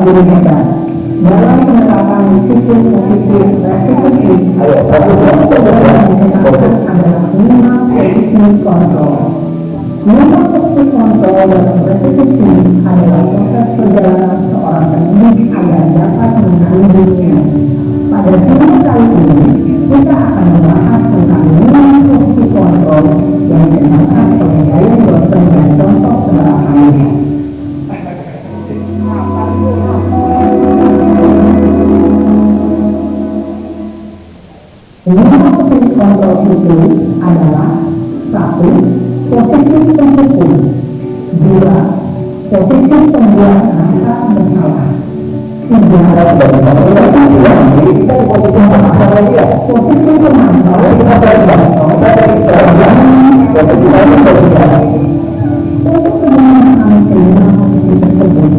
guru hebat dalam penerapan disiplin positif restitusi yang dikenakan adalah 5 posisi kontrol. 5 posisi kontrol dalam restitusi adalah proses perjalanan seorang pendidik agar dapat mengenali dunia. Pada video kali ini, kita akan membahas tentang 5 posisi kontrol yang dikenakan oleh gaya dosen dan contoh penerapannya. Lima posisi kontrol itu adalah 1. Posisi penghukum, 2. Posisi pembuat rasa bersalah, 3. Posisi pemantau, untuk mengenai kelima posisi tersebut,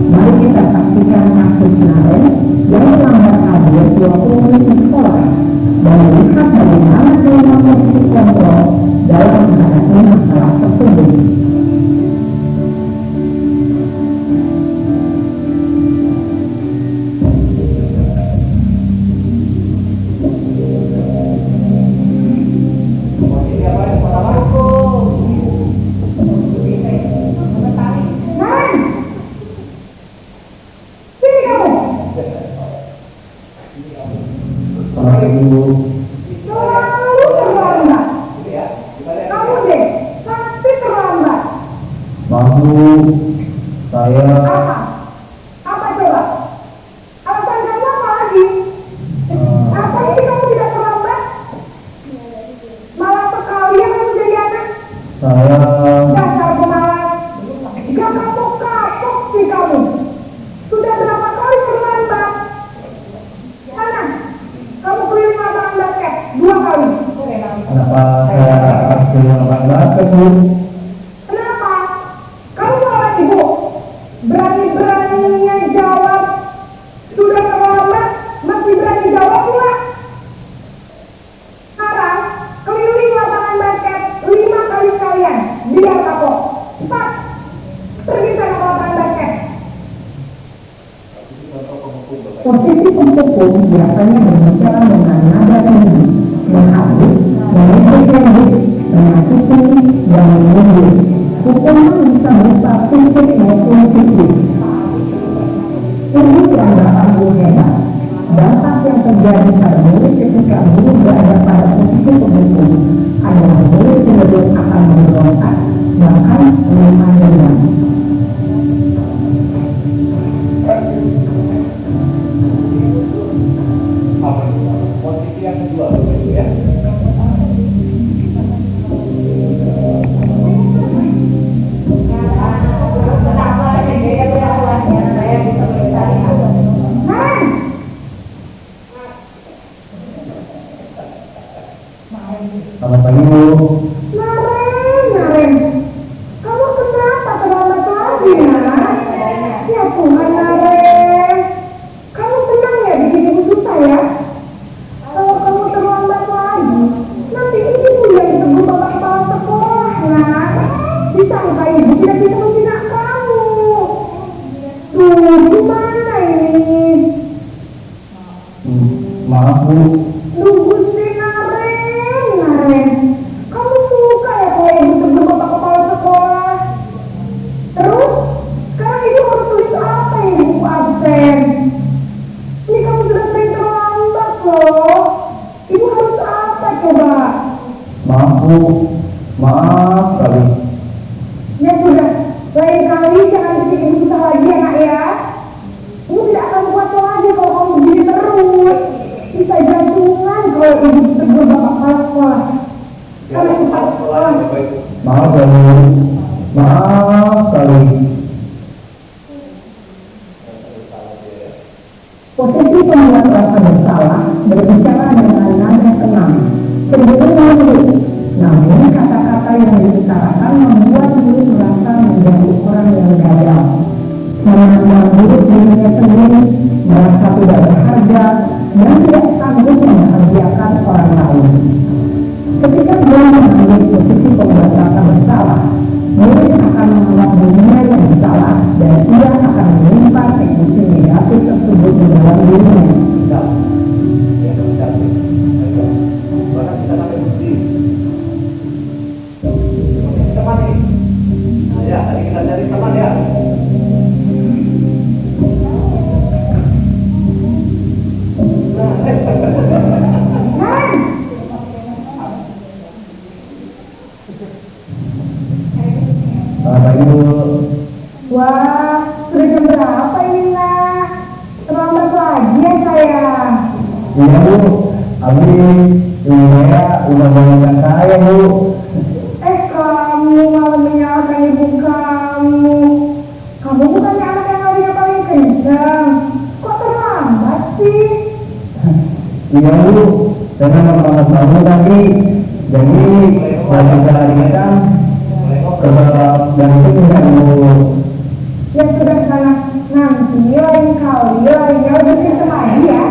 mari kita saksikan kasus Naren yang melanggar hadir 20 menit di sekolah dan melihat bagaimana kelima posisi kontrol dalam menghadapi masalah tersebut. Posisi penghukum biasanya berbicara dengan nada tinggi, menghadap, mengikuti janji, menyakiti, dan mengundur. Hukuman bisa berupa fisik maupun psikis. Sungguh dianggap guru hebat. Dampak yang terjadi pada murid ketika guru berada pada posisi penghukum adalah murid cenderung akan memberontak, bahkan menganiaya. Posisi yang kedua begitu ya. Selamat pagi Bu. Naren, kamu kenapa terlambat lagi, Nak? Ya Tuhan, Naren, kamu tenang ya bikin ibu susah ya. Kalau kamu terlambat lagi, nanti ibu yang ditegur bapak kepala sekolah, Nak. Disangka ibu tidak bisa membina kamu. Tuh, gimana ini? Maaf Bu. Kamu suka ya kalau ibu tegur bapak kepala sekolah? Terus, sekarang ibu harus tulis apa ya buku absen? Ini kamu sudah sering terlambat loh. Ibu harus apa coba? Maaf Bu. Maaf sekali. Ya sudah, lain kali jangan bikin ibu susah lagi ya Nak ya. Ibu tidak akan kuat lagi kalau kamu begini terus. Bisa jantungan kalau ibu tegur bapak kepala sekolah. Maaf ya Bu. Maaf sekali. Posisi pembuat rasa bersalah berbicara dengan nada tenang, cenderung lembut. Namun kata-kata yang diutarakan membuat murid merasa menjadi orang yang gagal, memandang buruk dirinya sendiri, merasa tidak berharga, dan tidak sanggup membahagiakan orang lain. Ketika dia mengambil posisi pembuat rasa bersalah, murid akan menganggap dirinya yang salah dan ia akan menyimpan teknisnya. Wah, sudah jam berapa ini nak? Terlambat lagi ya sayang. Iya Bu, Abi ibu saya udah bangunkan saya Bu. Kamu malah menyalahkan ibu kamu. Kamu bukannya anak yang larinya paling kencang. Kok terlambat sih? Iya Bu, karena mama kamu tadi jadi lagi jalan kan dan itu tidak Bu. Ya sudah sana, nanti lain kali lainnya bikin lagi ya.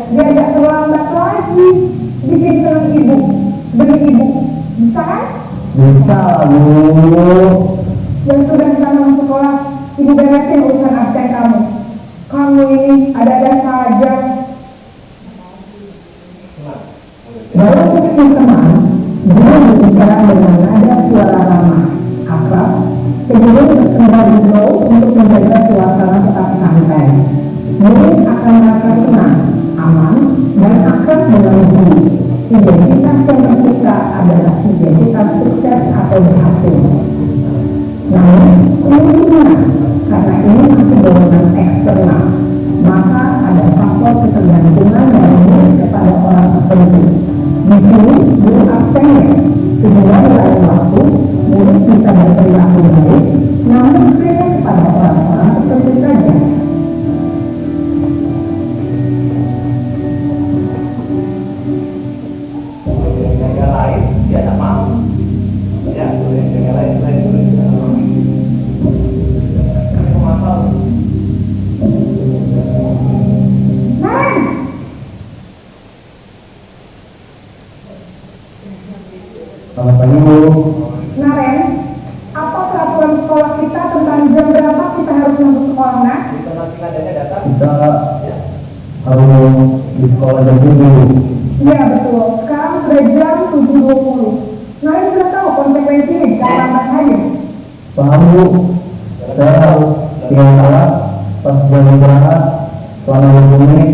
Biar gak terlambat lagi. Bikin senang ibu, beri ibu. Bisa kan? Bisa Bu. Yang sudah sana sekolah, ibu beresin urusan absen kamu. Kamu ini ada-ada saja. Dalam sesi teman, dia berbicara dengan nada suara ramah, akrab, sebelum berkembang dulu untuk menjaga suasana tetap santai. Murid akan merasa tenang, aman, dan akrab dengan guru. Identitas yang tercipta adalah identitas sukses atau berhasil. Namun, kemungkinan karena ini masih dorongan eksternal, maka ada faktor ketergantungan dari murid kepada orang tertentu. Di sini, guru absennya, sehingga di lain waktu, murid bisa berperilaku baik, namun kritik kepada orang-orang tertentu saja. Yang lain, ya sama. Ya, yang lain dulu. Aku masal. Selamat pagi Bu. Naren, apa peraturan sekolah kita tentang jam berapa kita harus masuk sekolah, nak? Kita masih adanya data. Kita harus di sekolah jam 7. Iya betul, sekarang sudah jam 7.20. Naren sudah tahu konsekuensinya jika lambat saja. Paham Bu. Saya harus tinggal salat pas jam istirahat selama 20 menit.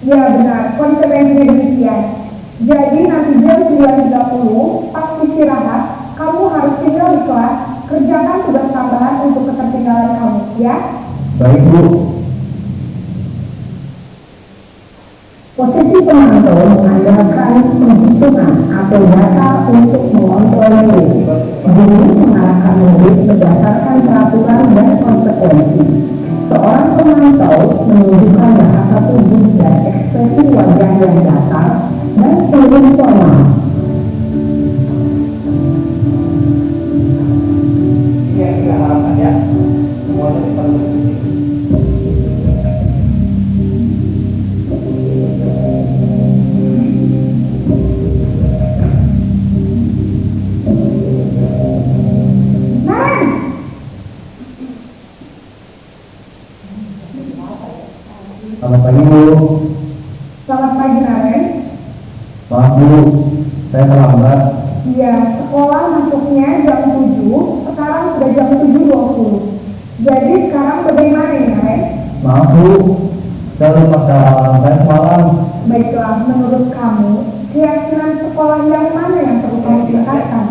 Iya benar, konsekuensinya demikian. Jadi nanti jam 9.30 pas istirahat, kamu harus tinggal di kelas, kerjakan tugas tambahan untuk ketertinggalan kamu, ya? Baik Bu. Posisi pemantau mengandalkan penghitungan atau data untuk mengontrol murid. Guru mengarahkan murid berdasarkan peraturan dan konsekuensi. Seorang pemantau menunjukkan bahasa tubuh dan ekspresi wajah yang datar dan turun formal. Ini yang kita harapkan ya. Semuanya bisa bersih. Naren! Selamat pagi Bu. Selamat pagi, Naren. Maaf Bu, saya terlambat. Iya, sekolah masuknya jam 7, sekarang sudah jam 7.20. Jadi sekarang bagaimana ya, Naren? Maaf Bu, saya lupa saya semalam. Baiklah, menurut kamu, keyakinan sekolah yang mana yang perlu kamu tingkatkan?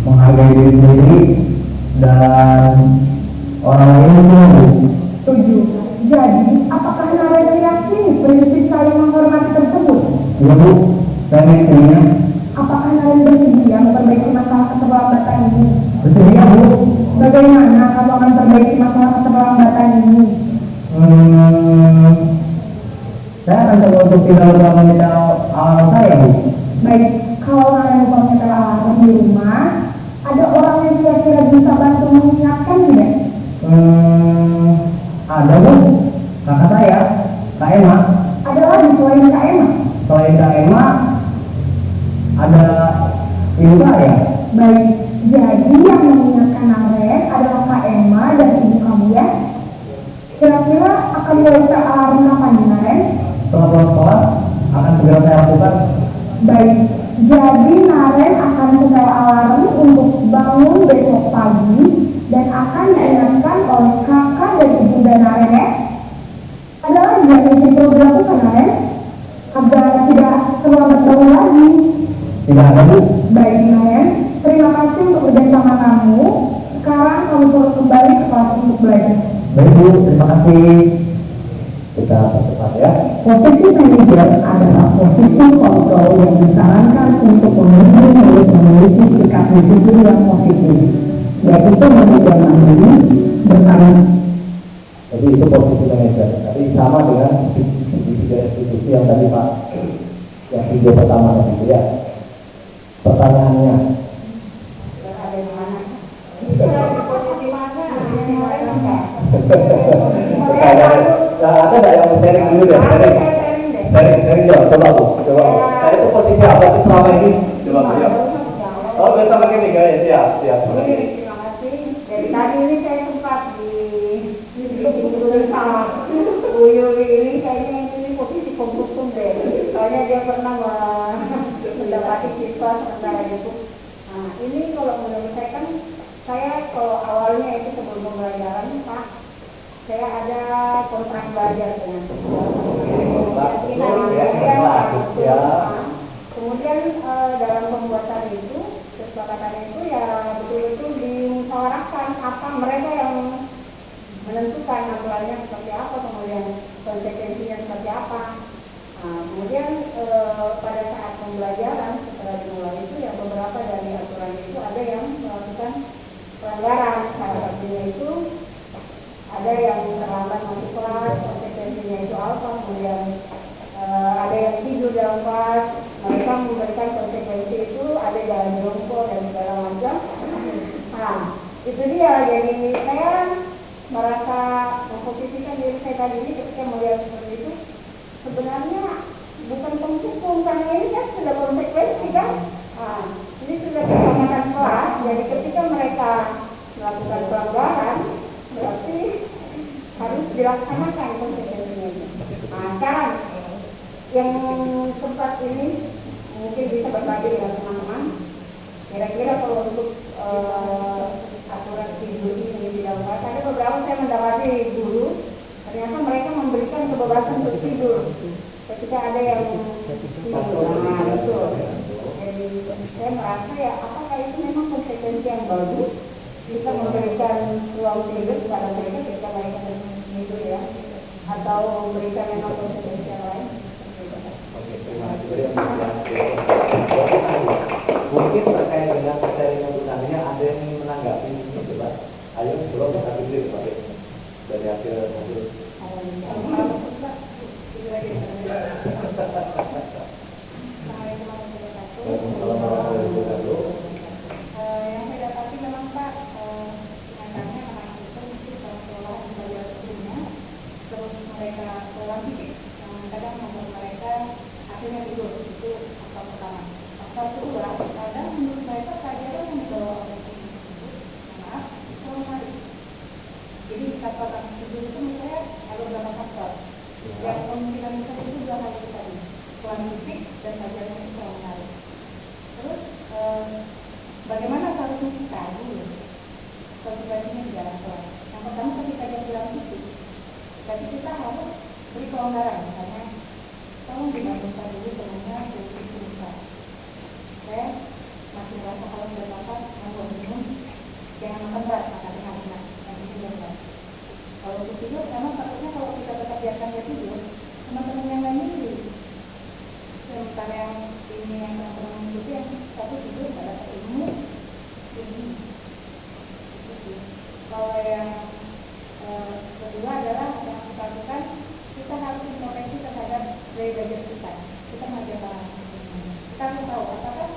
Menghargai diri sendiri dan orang lain Bu. Setuju. Jadi, apakah Naren meyakini prinsip saling menghormati tersebut? Iya Bu, saya meyakininya. Apakah Naren bersedia memperbaiki masalah keterlambatan ini? Bersedia Bu. Bagaimana kamu akan perbaiki masalah keterlambatan ini? Saya akan coba untuk tidak lupa menyetel alarm saya Bu. Baik, kalau Naren lupa menyetel alarm di rumah, ada orang yang kira-kira bisa bantu mengingatkan tidak? Ada Bu, kakak saya, Kak Emma. Ada lagi selain Kak Emma? Selain Kak Emma, ada ibu saya. Baik, jadi yang mengingatkan Naren adalah Kak Emma dan ibu kamu ya? Kira-kira akan mulai alarm kapan nih, Naren? Setelah pulang sekolah, akan segera saya lakukan. Baik, jadi Naren akan setel alarm untuk bangun besok pagi dan akan diingatkan oleh kakak dan ibunda Naren ya? Ada lagi yang ingin perlu dilakukan, Naren? Agar tidak terlambat bangun lagi. Tidak ada Bu. Baik, Naren, terima kasih untuk kerjasama kamu. Sekarang kamu harus kembali belajar. Baik Bu, terima kasih. Kita percepat ya. Posisi manajer adalah posisi kontrol yang disarankan untuk memimpin murid memiliki sikap disiplin yang positif, yaitu manajer mandiri, bertanggung. Jadi itu posisi manajer. Tapi sama dengan di tiga institusi yang tadi Pak, yang video pertama tadi ya. Pertanyaannya. Ada nggak yang mau sharing dulu deh? Sharing jawab, coba Bu. Saya itu posisi apa sih selama ini? Coba Bu ya. Oh, bersama gini guys, siap. Terima kasih. Dari tadi ini saya sempat sama Uyuh ini kayaknya ini posisi pembukum deh. Soalnya dia pernah mendapati siswa sementara itu. Nah, ini kalau menurut saya kan, saya kalau awalnya itu sebelum pembelajaran Pak, saya ada kontrak belajar dengan kemudian dalam pembuatan itu, kesepakatan itu ya betul-betul dimusyawarahkan apa mereka yang menentukan aturannya seperti apa, kemudian konsekuensinya seperti apa. Nah, kemudian pada saat pembelajaran setelah dimulai itu ya beberapa dari aturan itu ada yang melakukan pelanggaran. Salah satunya itu ada yang terlambat masuk kelas, konsekuensinya itu apa, kemudian ada yang tidur dalam kelas, mereka memberikan konsekuensi itu ada jalan jongkok dan segala macam. Nah, itu dia. Jadi saya merasa memposisikan diri saya tadi ini ketika melihat seperti itu, sebenarnya bukan penghukum, karena ini kan sudah konsekuensi kan. Nah, ini sudah kesepakatan kelas, jadi ketika mereka melakukan pelanggaran berarti harus dilaksanakan konsekuensinya. Nah, sekarang yang sempat ini mungkin bisa berbagi dengan teman-teman. Kira-kira kalau untuk aturan tidur ini di dalam kelas, ada beberapa saya mendapati guru ternyata mereka memberikan kebebasan untuk tidur ketika ada yang tidur. Nah, itu. Jadi saya merasa ya apakah itu memang konsekuensi yang bagus? Kita memberikan ruang tidur kepada mereka ketika mereka tidur ya, atau memberikan memang konsekuensi yang lain. Oke, terima kasih. Mungkin terkait dengan sharing utamanya ada yang ingin menanggapi ini, coba. Ayo belum bisa dulu Pak dari hasil. Yang saya dapati memang Pak, sebenarnya anak itu mesti sekolah belajar sebelumnya, terus mereka sekolah fisik, yang kadang membuat mereka akhirnya tidur. Itu faktor pertama. Faktor kedua, kadang menurut mereka pelajaran yang dibawa oleh guru tersebut, maaf, terlalu menarik. Jadi faktor tidur itu menurut saya ada beberapa faktor. Yang kemungkinan besar itu dua hal itu tadi, sekolah fisik dan pelajaran itu terlalu menarik. Terus bagaimana seharusnya kita dulu konsekuensinya di dalam kelas? Yang pertama ketika dia pulang itu, jadi kita harus beri kelonggaran, misalnya tolong dibandingkan dulu dengan posisi besar. Saya masih merasa kalau sudah dapat membuat minum, jangan makan berat, makan ringan-ringan, yang itu berat. Kalau untuk tidur, memang takutnya kalau kita tetap biarkan dia tidur, teman-teman yang lain tidur. Sementara yang ini yang teman-teman mengikuti yang satu tidur pada ilmu ini. Kalau yang kedua adalah yang kita lakukan, kita harus introspeksi terhadap gaya belajar kita. Kita mengajar barang. Kita harus tahu apakah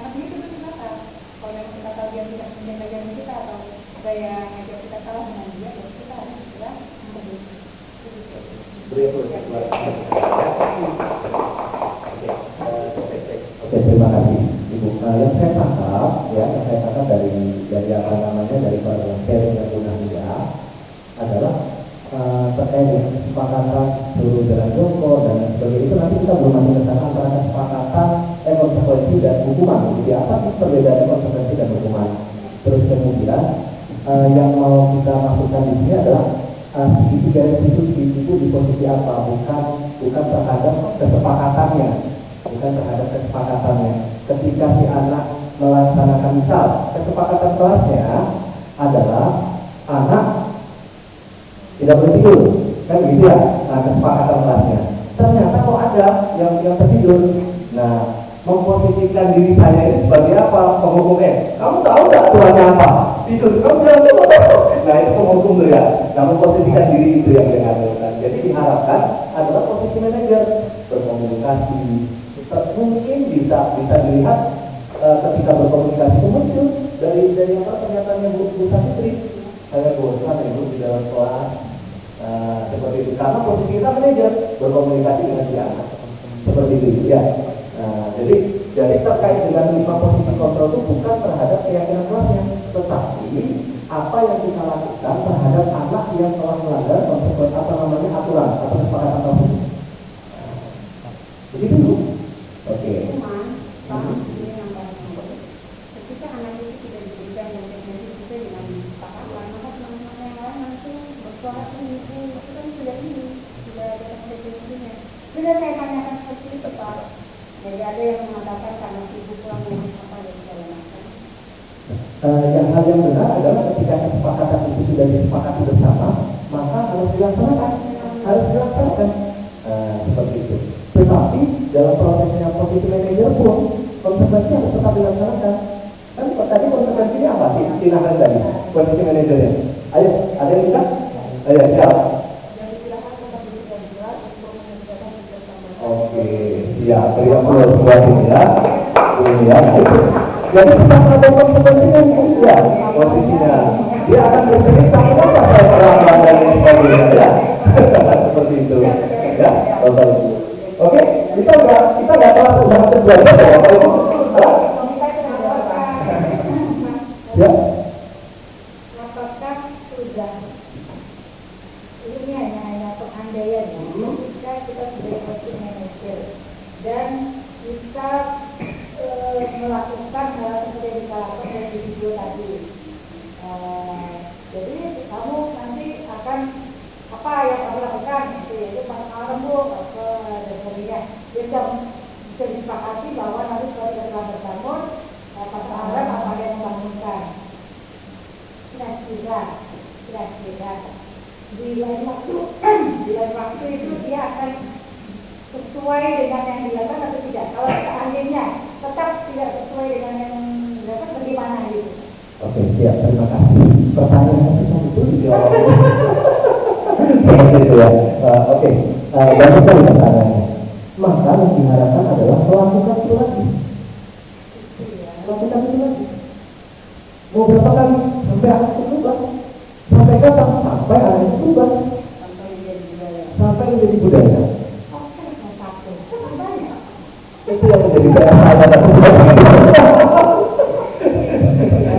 anak ini tidur kenapa. Kalau memang kita tahu dia tidak menjaga belajar kita atau gaya ngajar kita salah dengan dia, jadi kita harus segera memperbaiki. Oke, terima kasih Ibu. Yang saya tangkap dari sharing yang sudah ada adalah terkait dengan kesepakatan seluruh jalan jongkok dan sebagainya, itu nanti kita belum masuk ke sana antara kesepakatan konsekuensi dan hukuman. Jadi apa sih perbedaan konsekuensi dan hukuman? Terus kemudian yang mau kita masukkan di sini adalah segitiga restitusi itu di posisi apa? Bukan terhadap kesepakatannya, ketika si anak melaksanakan, misal kesepakatan kelasnya adalah anak tidak boleh tidur, kan begitu ya, nah, kesepakatan kelasnya. Ternyata kok ada yang tertidur. Nah, memposisikan diri saya ini sebagai apa? Penghukum. Kamu tahu nggak aturannya apa? Tidur, kamu bilang itu apa? Nah, itu penghukum tuh ya. Nah, memposisikan diri itu yang dilakukan. Jadi diharapkan adalah posisi manajer berkomunikasi. Mungkin bisa dilihat ketika berkomunikasi itu muncul dari apa pernyataannya Bu Safitri. Saya bosan ibu di dalam kelas seperti itu. Karena posisi kita manajer berkomunikasi dengan si anak seperti itu ya. Jadi terkait dengan 5 posisi kontrol itu bukan terhadap keyakinan kelasnya, tetapi apa yang kita lakukan terhadap anak yang telah melanggar aturan atau kesepakatan tersebut. Begitu dulu. Oke. Ketika anak itu tidak diberikan dan teknologi kita dengan kesepakatan, maka teman-teman yang lain langsung bersuara ini kan sudah ada teknologinya. Sudah saya tanyakan seperti itu Pak. Jadi ada yang mengatakan karena ibu pulang dari apa dan segala macam. Hal yang benar adalah ketika kesepakatan itu sudah disepakati bersama, maka harus dilaksanakan. Seperti itu. Tetapi dalam prosesnya posisi manajer pun konsekuensi harus tetap dilaksanakan. Kan tadi konsekuensinya apa sih? Silahkan tadi posisi manajernya. Ayo, ada yang bisa? Ayo, siap. Oke, siap. Berikan dulu buat ini ya. Ini ya. Jadi kita ada konsekuensinya ya, posisinya. Dia akan bercerita kenapa saya pernah melanggar dan sebagainya ya. Seperti itu. Ya, Bapak Ibu. Oke, kita nggak kelas udah belajar ya, Bapak Ibu. Ya. Apakah sudah ini hanya pengandaian ya? Jika kita sebagai posisi manajer dan bisa melakukan hal seperti yang kita lakukan dari video tadi. Jadi kamu nanti akan apa yang kamu lakukan yaitu malam bu dan sebagainya. Bisa disepakati bahwa nanti kalau kita telah berbangun pasangan apa yang membangunkan. Kira-kira di lain waktu itu dia akan sesuai dengan yang dilakukan atau tidak. Kalau seandainya tetap tidak sesuai dengan yang dilakukan, bagaimana gitu? Oke, siap. Terima kasih. Pertanyaan kita itu dijawab. Seperti itu ya. Oke. Bagus sekali pertanyaannya. Maka yang diharapkan adalah melakukan itu lagi. Lakukan itu lagi. Mau berapa kali? Sampai anak itu berubah. Sampai kapan? Sampai anak itu berubah. Sampai menjadi budaya. Itu yang menjadi PR saya dan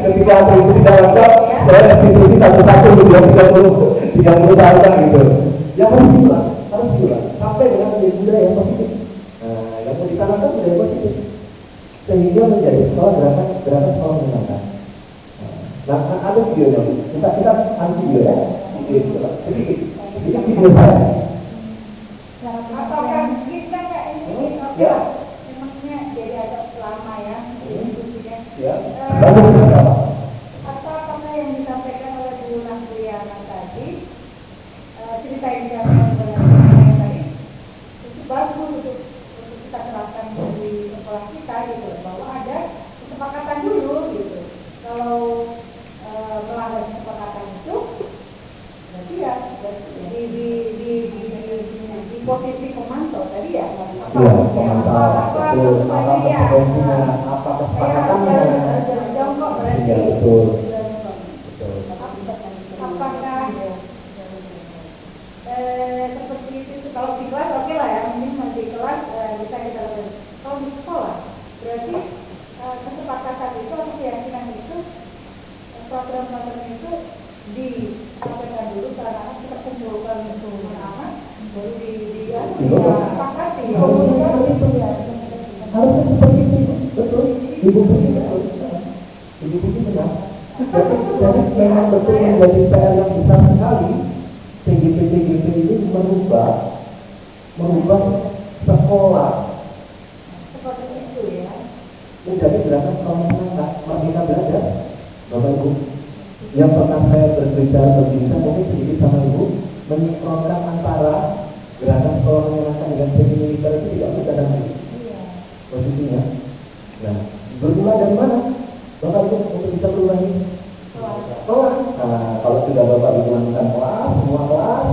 ketika aku itu tidak lengkap, saya restitusi satu-satu di 30 tahun kan gitu. Yang harus diulang sampai dengan menjadi budaya yang positif. Nah, yang mau ditanamkan budaya positif sehingga menjadi sekolah gerakan sekolah menyenangkan. Nah, ada videonya, kita ambil video ya, sedikit video saya. Apakah kita kayak ini? Ya. Ya. Apakah yang disampaikan oleh Bu Nasriana tadi, cerita yang disampaikan tadi itu bagus untuk kita terapkan di sekolah kita gitu, bahwa ada kesepakatan dulu gitu. Kalau melanggar kesepakatan itu, berarti ya di posisi pemantau tadi ya. Apa kesepakatannya? Iya, betul. Apakah seperti itu kalau di kelas oke lah ya, mungkin di kelas bisa kita lakukan. Kalau di sekolah berarti kesepakatan itu atau keyakinan itu program-program itu disampaikan dulu ke anak-anak, kita kumpulkan semua anak baru disepakati. Harusnya seperti itu, betul. Ibu benar. Jadi memang betul menjadi PR yang besar sekali. TGP ini merubah sekolah Seperti itu ya. menjadi gerakan sekolah menengah. Merdeka belajar, Bapak Ibu. Yang pernah saya berbicara mungkin sedikit sama Ibu, dari program antara gerakan sekolah menyenangkan dengan semi militer itu tidak bisa nanti posisinya. Nah, bermula dari mana? Bapak Ibu untuk bisa berulangi? Kelas. Nah, kalau sudah Bapak Ibu lakukan kelas, semua kelas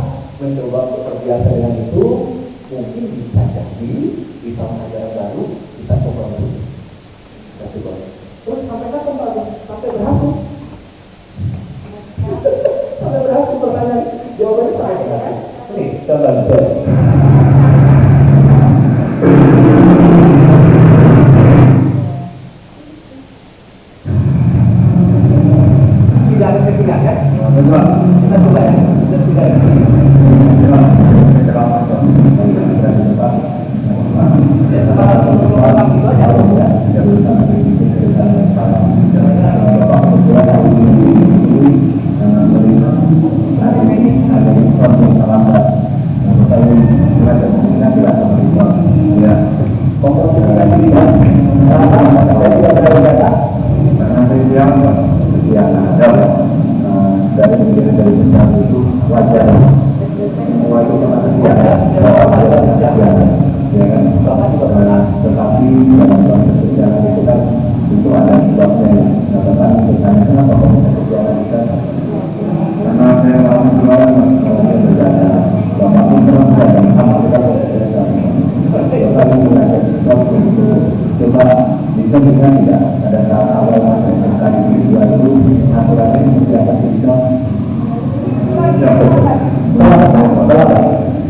mencoba untuk terbiasa dengan itu, mungkin bisa jadi di tahun ajaran baru kita coba dulu. Terus sampai kapan Pak? Sampai berhasil. Sampai berhasil pertanyaan jawabannya saya. Nih, contoh. Tidak ada sepilihan ya? Betul. Kita coba ya. Kita coba ya.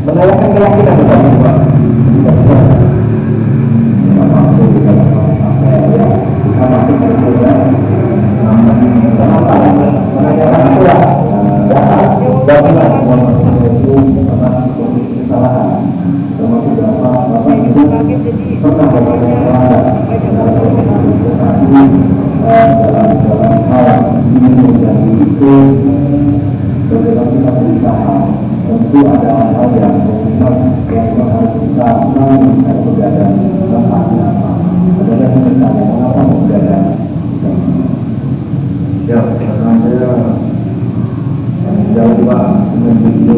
Menanyakan keyakinan tentu ada hal yang harus kita mengalami dari keberadaan manfaatnya apa. Adalah sebenarnya mengapa keberadaan ya, karena saya jauh Pak dengan video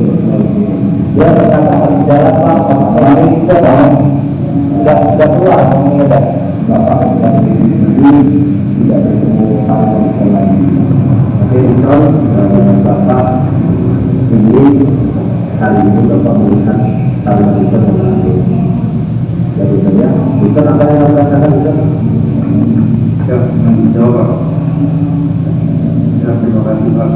dia berkata jalan Pak, orang ini kita tahu sudah keluar mengingat Bapak tidak sendiri tidak bertemu hal yang lain. Tapi kalau Bapak ini hari ini Bapak melihat hal yang bisa mengalami. Jadi saja, bukan apa yang Bapak katakan bisa. Ya, menjawab. Ya, terima kasih Pak.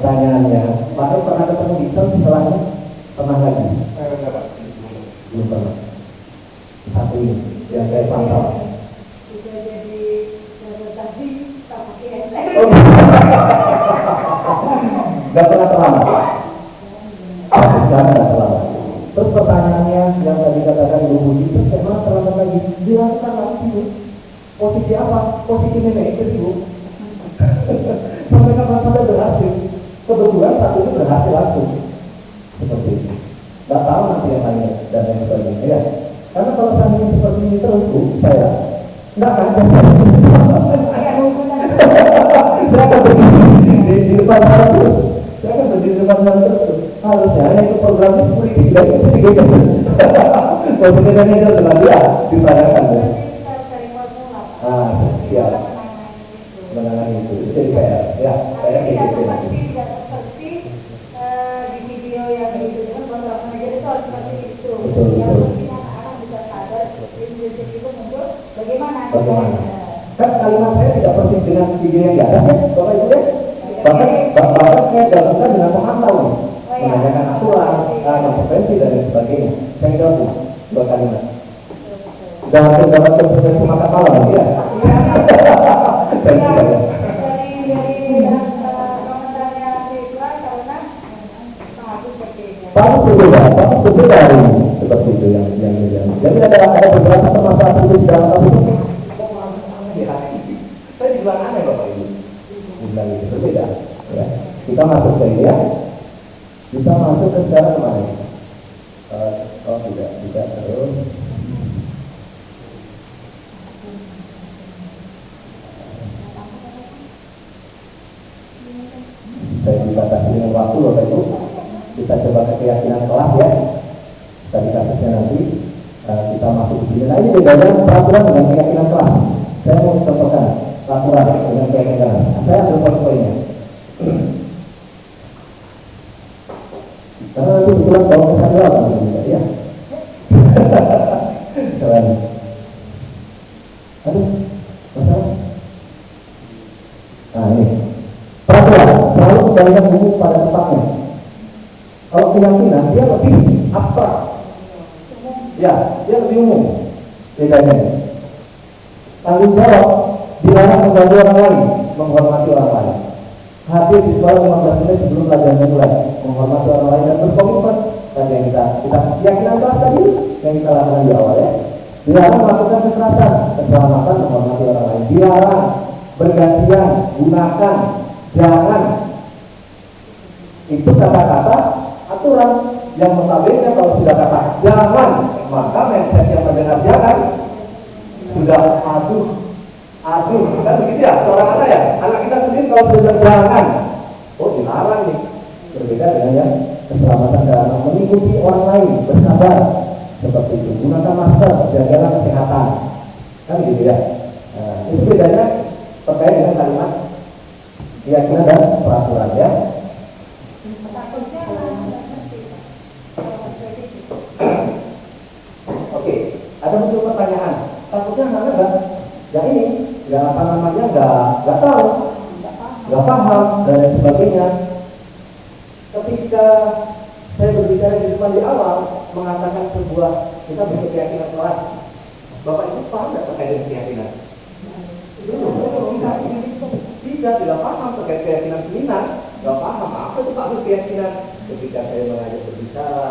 Pertanyaannya, Pak pernah ketemu Diesel setelahnya? Pernah lagi? Belum pernah. Satu ini yang saya pantau. Bisa jadi presentasi tak pakai SM. Gak pernah terlambat. Sekarang gak terlambat. Terus pertanyaannya yang tadi katakan Ibu Budi, terus emang terlambat lagi? Dilakukan lagi Ibu. Posisi apa? Posisi manajer Ibu. Sampai kapan sampai berhasil? Kebetulan satu itu berhasil langsung. Seperti itu. Gak tahu nanti yang lainnya dan yang sebagainya ya. Karena kalau seandainya seperti ini terus Bu, saya nggak ada saya akan berdiri di depan saya terus. Saya akan berdiri di depan saya terus. Harusnya yang itu programnya seperti tidak itu tiga jam. Kalau sebenarnya itu dengan dia ditanyakan ya. Ah, siap. Menangani itu. Jadi saya ya saya tidak gitu. seperti di video yang itu dengan program mengajar itu harus seperti itu. kalimat saya tidak persis dengan video yang di atas ya, Bapak Ibu ya. Bahkan saya gabungkan dengan pemantau nih, menanyakan aturan, konsekuensi dan lain sebagainya. Saya gabung 2 kalimat. Dalam konsekuensi makan malam ya. Dari komentarnya Ridwan karena mengaku seperti itu. Pak berbeda hari ini seperti itu yang jadi ada beberapa masalah itu di dalam kasus ini. Saya dibilang aneh Bapak Ibu. Bilang itu berbeda. Ya. Kita masuk ke ini ya. Kita masuk ke sekarang kemarin. Tidak terus. Saya dibatasi dengan waktu Bapak Ibu. Kita coba ke keyakinan kelas ya. Dari kasusnya nanti kita masuk di sini. Nah ini bedanya peraturan dengan keyakinan kelas. Saya mau contohkan peraturan dengan keyakinan. Saya ambil poin-poinnya. Karena itu kebetulan bawa ke sana ya. Keren. Aduh, masalah. Nah ini peraturan selalu kembalikan buku pada tempatnya. Kalau keyakinan dia lebih abstrak, ya dia lebih umum. Bedanya tanggung jawab dilarang mengganggu orang lain, menghormati orang lain. Hadir di sekolah 15 menit sebelum pelajaran dimulai, menghormati orang lain dan berkomitmen. Dan yang kita keyakinan kelas tadi yang kita lakukan di awal ya. Dilarang melakukan kekerasan, keselamatan, menghormati orang lain. Dilarang bergantian, gunakan, jangan. Itu kata-kata aturan yang notabene kalau sudah kata jangan, maka mindset yang mendengar jangan sudah aduh kan begitu ya seorang anak ya, anak kita sendiri kalau sudah jangan, oh dilarang nih. Berbeda dengan yang keselamatan dalam mengikuti orang lain, bersabar seperti itu, gunakan masker, jagalah kesehatan, kan gitu ya. Nah, itu bedanya terkait dengan kalimat keyakinan dan peraturan ya. Oke, ada muncul pertanyaan. Takutnya mana enggak? Ya ini, nggak apa namanya, nggak tahu, nggak paham dan lain sebagainya. Ketika saya berbicara di depan di awal mengatakan sebuah kita berkeyakinan kelas, Bapak Ibu paham nggak terkait dengan keyakinan? Tidak paham terkait keyakinan seminar, nggak paham apa itu Pak keyakinan. Ketika saya mengajak berbicara,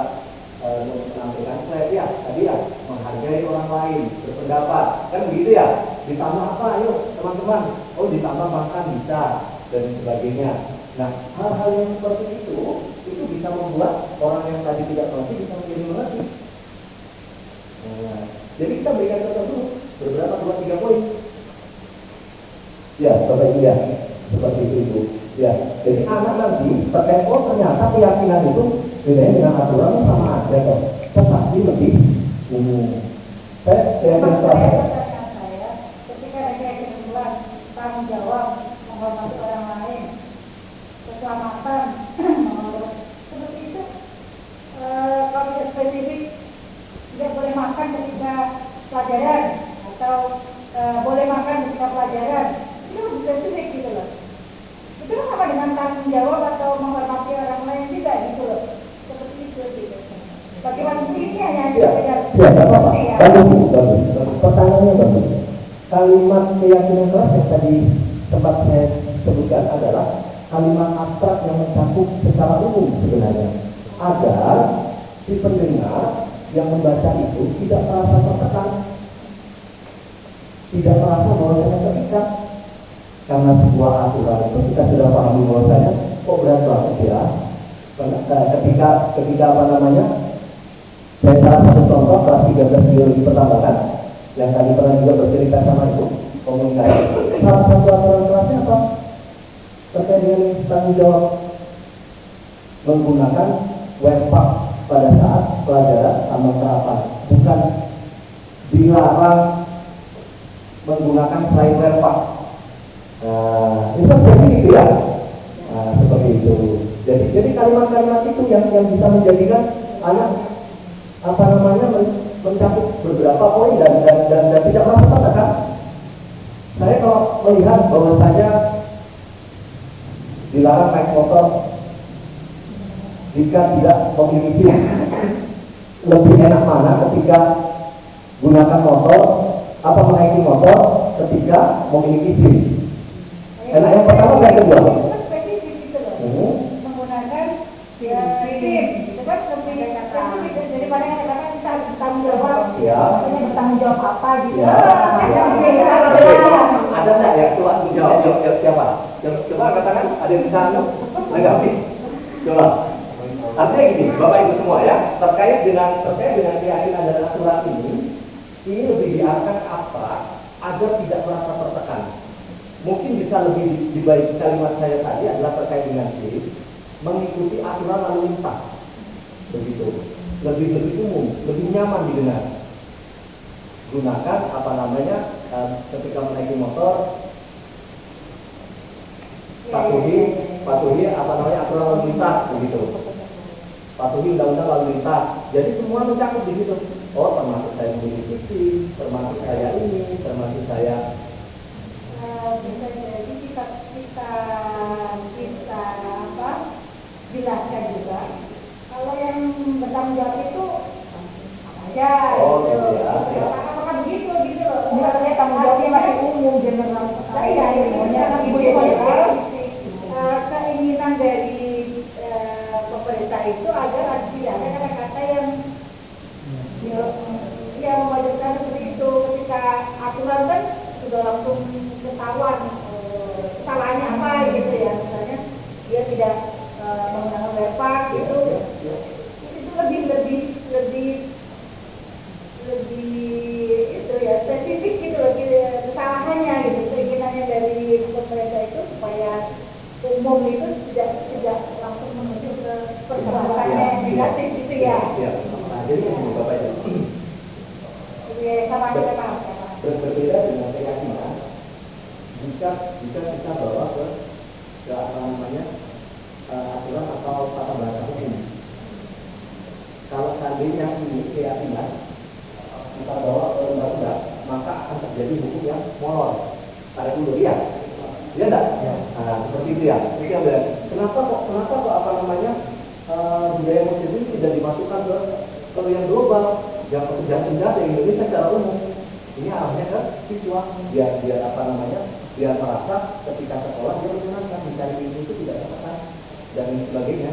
menampilkan slide ya, tadi ya menghargai orang lain, berpendapat, kan begitu ya. Ditambah apa, ayo teman-teman? Oh ditambah makan bisa dan sebagainya. Nah hal-hal yang seperti itu bisa membuat orang yang tadi tidak mengerti bisa menjadi mengerti. Nah, jadi kita berikan contoh dulu beberapa 2-3 poin. Ya, Bapak Ibu ya, seperti itu. Ya, jadi anak nanti terkait ternyata keyakinan itu bedanya dengan aturan sama aja kok, tetapi lebih umum. Saya ketika ada keyakinan tanggung jawab, menghormati orang lain, keselamatan, seperti itu. Kalau tidak spesifik, tidak boleh makan ketika pelajaran atau boleh makan ketika pelajaran, itu lebih spesifik gitu loh. Itu sama dengan tanggung jawab atau menghormati orang lain juga gitu loh. Seperti itu gitu. Bagaimana ini hanya bagus. Pertanyaannya bagus. Kalimat keyakinan kelas yang tadi sempat saya sebutkan adalah kalimat abstrak yang mencakup secara umum sebenarnya, agar si pendengar yang membaca itu tidak merasa tertekan, tidak merasa bahwasanya terikat karena sebuah aturan itu kita sudah pahami bahwasanya kok berat banget ya. Ketika apa namanya, saya salah satu contoh kelas 13 biologi pertambangan yang tadi pernah juga bercerita sama itu komunikasi. Salah satu aturan kelasnya apa? Terkait dengan tanggung jawab menggunakan webpack pada saat pelajaran sama terapan, bukan dilarang menggunakan selain webpack. Nah, itu spesifik ya. Nah, seperti itu. Jadi kalimat-kalimat itu yang bisa menjadikan anak apa namanya mencakup beberapa poin dan tidak merasa tertekan. Saya kalau melihat bahwasanya dilarang naik motor jika tidak memiliki SIM, lebih enak mana ketika gunakan motor atau menaiki motor ketika memiliki SIM? Enak yang pertama atau yang kedua? Spesifik gitu loh. Menggunakan SIM, itu kan lebih spesifik daripada yang katakan kita bertanggung jawab. Maksudnya bertanggung jawab apa gitu. Ada nggak yang coba jawab siapa? Yang coba katakan ada yang bisa menanggapi. Coba. Artinya gini, Bapak Ibu semua ya, terkait dengan keyakinan dan aturan ini lebih diarahkan ke abstrak agar tidak merasa tertekan. Mungkin bisa lebih dibaiki kalimat saya tadi adalah terkait dengan mengikuti aturan lalu lintas, begitu, lebih umum, lebih nyaman didengar. Gunakan ketika menaiki motor, patuhi aturan lalu lintas, begitu. Patuhi undang-undang lalu lintas. Jadi semua mencakup di situ. Oh, termasuk saya memiliki SIM, termasuk saya ini, termasuk saya. Bisa jadi kita jelaskan juga. Kalau yang bertanggung jawab itu apa aja? Apakah begitu gitu loh? Misalnya tanggung jawabnya masih umum general sekali. Keinginan dari pemerintah itu agar tidak ada kata-kata yang mewajibkan seperti itu. Ketika aturan kan sudah langsung ketahuan kesalahannya apa gitu ya, misalnya dia tidak menggunakan werpak gitu, itu lebih itu ya spesifik gitu loh kesalahannya gitu. Keinginannya dari pemerintah itu supaya umum itu tidak langsung menuju ke perbuatan yang negatif gitu ya. Nah, jadi begini Bapak Ibu. Sama aja kan. Berbeda dengan keyakinan jika kita bawa ke aturan atau tata bahasa hukum. Kalau seandainya ini keyakinan kita bawa ke undang-undang, maka akan terjadi hukum yang molor. Tarik dulu ya, iya enggak? Nah, seperti itu ya. Itu yang benar. Kenapa kok budaya muslim ini tidak dimasukkan ke yang global, yang pekerjaan indah di Indonesia secara umum? Ini arahnya ke siswa, biar merasa ketika sekolah dia menyenangkan, mencari ilmu itu tidak tertekan dan sebagainya.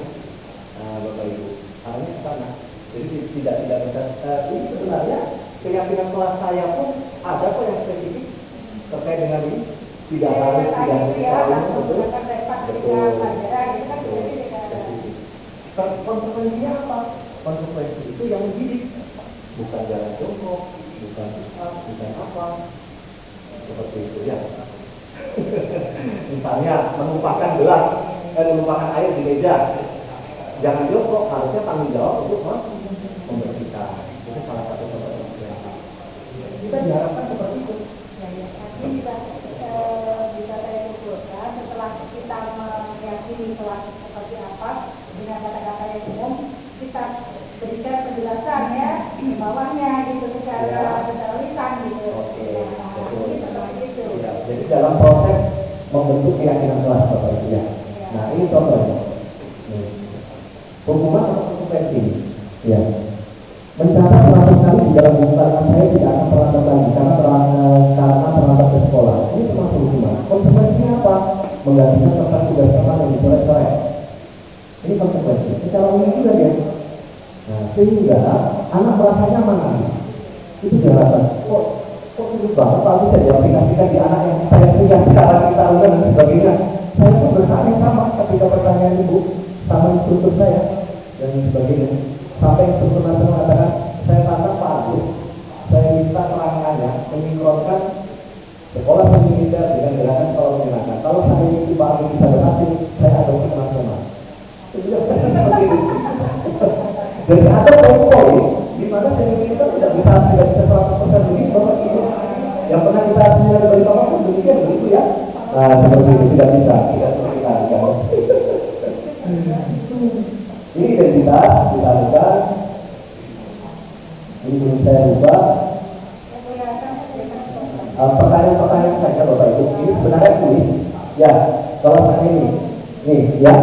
Bapak Ibu, arahnya ke sana. Jadi tidak bisa. Ini sebenarnya keyakinan kelas saya pun ada kok yang spesifik terkait dengan ini. Tidak harus betul. Konsekuensinya apa? Konsekuensi itu yang mendidik, bukan jalan jongkok, bukan susah, bukan apa, seperti itu ya. Misalnya menumpahkan menumpahkan air di meja, jangan jongkok, harusnya tanggung jawab untuk membersihkan. Itu salah satu konsekuensi. Kita diharapkan seperti itu. Jadi bisa saya simpulkan setelah kita meyakini kelas seperti apa dengan kata-kata yang umum, kita berikan penjelasan ya di bawahnya gitu secara lisan gitu. Ini seperti itu. Ya, jadi dalam proses membentuk keyakinan kelas Bapak Ibu ya. Nah ini contohnya. Hukuman atau konsekuensi. Ya. Mencatat 100 kali di dalam buku karena saya tidak akan pernah berbagi karena terlambat ke sekolah. Ini termasuk hukuman. Konsekuensinya apa? Menggantikan kertas tugas teman yang dicoret-coret. Ini konsekuensi. Secara umum juga ya. Nah, sehingga anak merasa nyaman. Itu jawaban. Kok sulit banget Pak bisa diaplikasikan di anak yang saya punya sekarang kita undang dan sebagainya. Saya pun bertanya sama ketika pertanyaan ibu sama instruktur saya dan sebagainya. Sampai instruktur nanti mengatakan, saya tantang Pak Agus, saya minta keterangannya menyingkronkan sekolah seni militer dengan gerakan sekolah menyenangkan. Kalau saya itu Pak Agus bisa berhasil, saya adopsi ke nasional. Seperti itu. Jadi ada poin-poin di mana seni militer tidak bisa 100% begitu. Yang pernah kita hasilnya dari Bapak pun demikian begitu ya. Nah, seperti itu tidak bisa, tidak seperti tadi kan. Ini identitas kita lakukan. Ini belum saya ubah. Pertanyaan saja Bapak Ibu, ini sebenarnya kuis. Ya, kalau saya nih ya,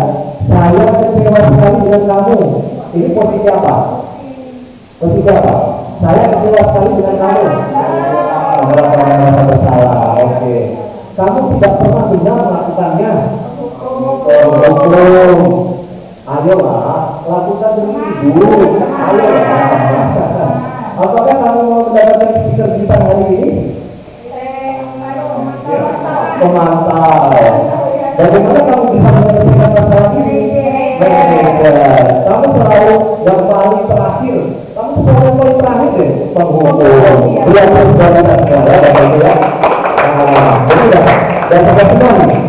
saya kecewa sekali dengan kamu. Ini posisi apa? Posisi apa? Saya kecewa sekali dengan kamu. Merasa bersalah. Oke. Kamu tidak pernah benar melakukannya. Ayolah, lakukan dulu. Ayo. Apakah kamu mau mendapatkan stiker bintang hari ini? Pemantau. Bagaimana kamu bisa menyelesaikan masalah ini? Manajer. Kamu selalu yang paling terakhir. Kamu selalu yang paling terakhir deh. Penghukum. Dia harus berada segala dan ya. Jadi dan sudah semua nih.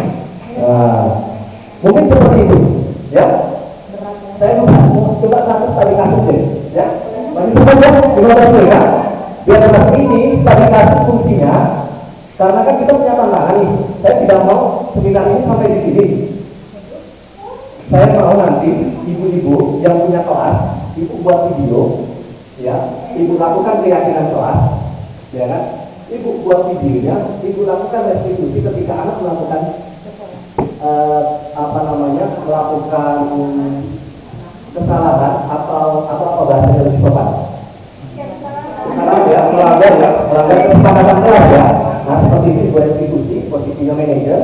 Mungkin seperti itu, ya. Saya mau coba satu studi kasus deh, ya. Masih sempat ya, 15 menit ya. Biar seperti ini studi kasus fungsinya. Karena kan kita punya tantangan nih. Saya tidak mau seminar ini sampai di sini. Saya mau nanti ibu-ibu yang punya kelas, ibu buat video, ya. Ibu lakukan keyakinan kelas, ya kan? Ibu buat videonya, ibu lakukan restitusi ketika anak melakukan melakukan kesalahan atau apa bahasanya lebih sopan? Melanggar kesepakatan kelas ya. Nah seperti itu ibu restitusi, posisinya manajer,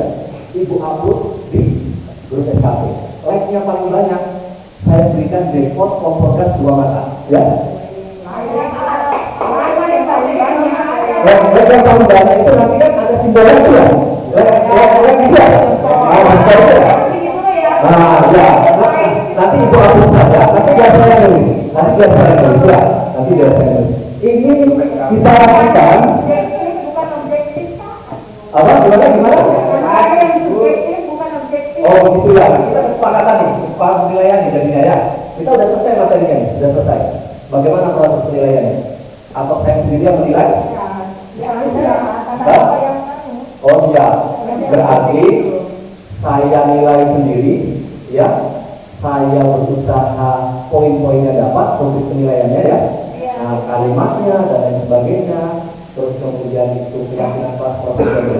ibu upload di grup SKP. Like-nya paling banyak, saya berikan jackpot komporgas 2 mata, ya. Like yang paling banyak itu nanti kan ada simbolnya itu ya. Like itu ya. Ya. Nanti ibu upload saja. Nanti biar saya nulis. Ya. Nanti biar saya nulis. Ini kita lakukan. Apa? Gimana? Oh gitu ya. Kita kesepakatan nih, kesepakatan penilaian nih jadinya ya. Kita udah selesai materinya nih, sudah selesai. Bagaimana proses penilaiannya? Atau saya sendiri yang menilai? Oh siap. Berarti saya nilai sendiri, ya. Saya berusaha poin-poinnya dapat untuk penilaiannya ya. Nah, kalimatnya dan lain sebagainya. Terus kemudian itu keyakinan kelas prosedur.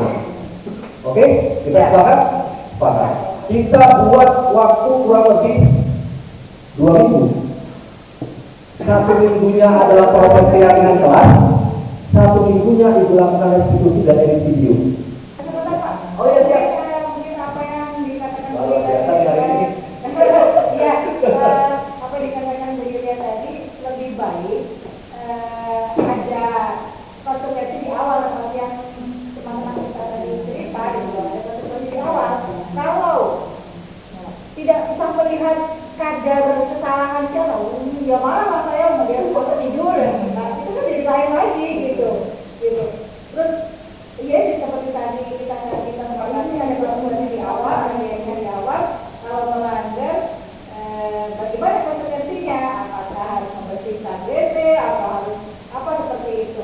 Oke, kita sepakat? Sepakat. Kita buat waktu kurang lebih 2 minggu. 1 minggunya adalah proses keyakinan kelas. 1 minggunya ibu lakukan restitusi dan edit video. Oh ya siap. Mungkin apa yang dikatakan Kalau biasa hari ini. Iya, apa dikatakan Bulia tadi lebih baik ada konsekuensi di awal seperti yang teman-teman kita tadi cerita gitu, ada konsekuensi di awal. Kalau tidak bisa melihat kadar kesalahan siapa, ya malah saya mau dia foto tidur, nah itu kan jadi lain lagi gitu. Terus iya seperti tadi kita sepakati ada konsekuensi di awal, ada yang di awal. Kalau melanggar, bagaimana konsekuensinya? Apakah harus membersihkan WC atau harus apa seperti itu?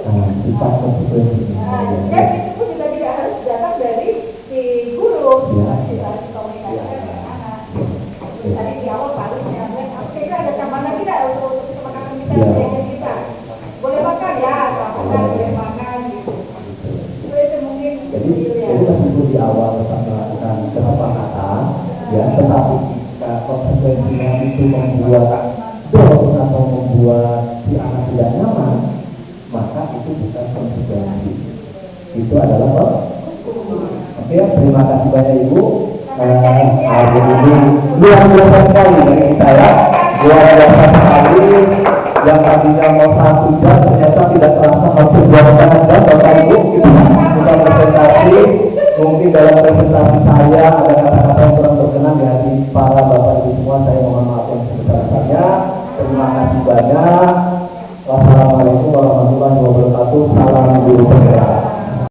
Dan itu pun juga tidak harus datang dari si guru, harus dikomunikasikan dengan anak. Tadi di awal harus menyampaikan, kita ada tambahan lagi tidak untuk kesepakatan kita? Boleh makan ya, boleh makan gitu. Itu mungkin. Jadi meskipun di awal kita melakukan kesepakatan, ya, tetapi jika konsekuensinya itu membuat down atau membuat si anak tidak nyaman, maka itu bukan konsekuensi. Itu adalah kok. Oke, terima kasih banyak Ibu. Hari ini luar biasa sekali dari kita ya, luar biasa sekali. Yang tadinya mau 1 jam ternyata tidak terasa hampir 2,5 jam Bapak Ibu. Kita presentasi. Mungkin dalam presentasi saya ada kata-kata yang kurang berkenan di hati para Bapak Ibu semua. Saya mohon maaf yang sebesar-besarnya. Terima kasih banyak. Wassalamualaikum warahmatullahi wabarakatuh. Salam guru penggerak.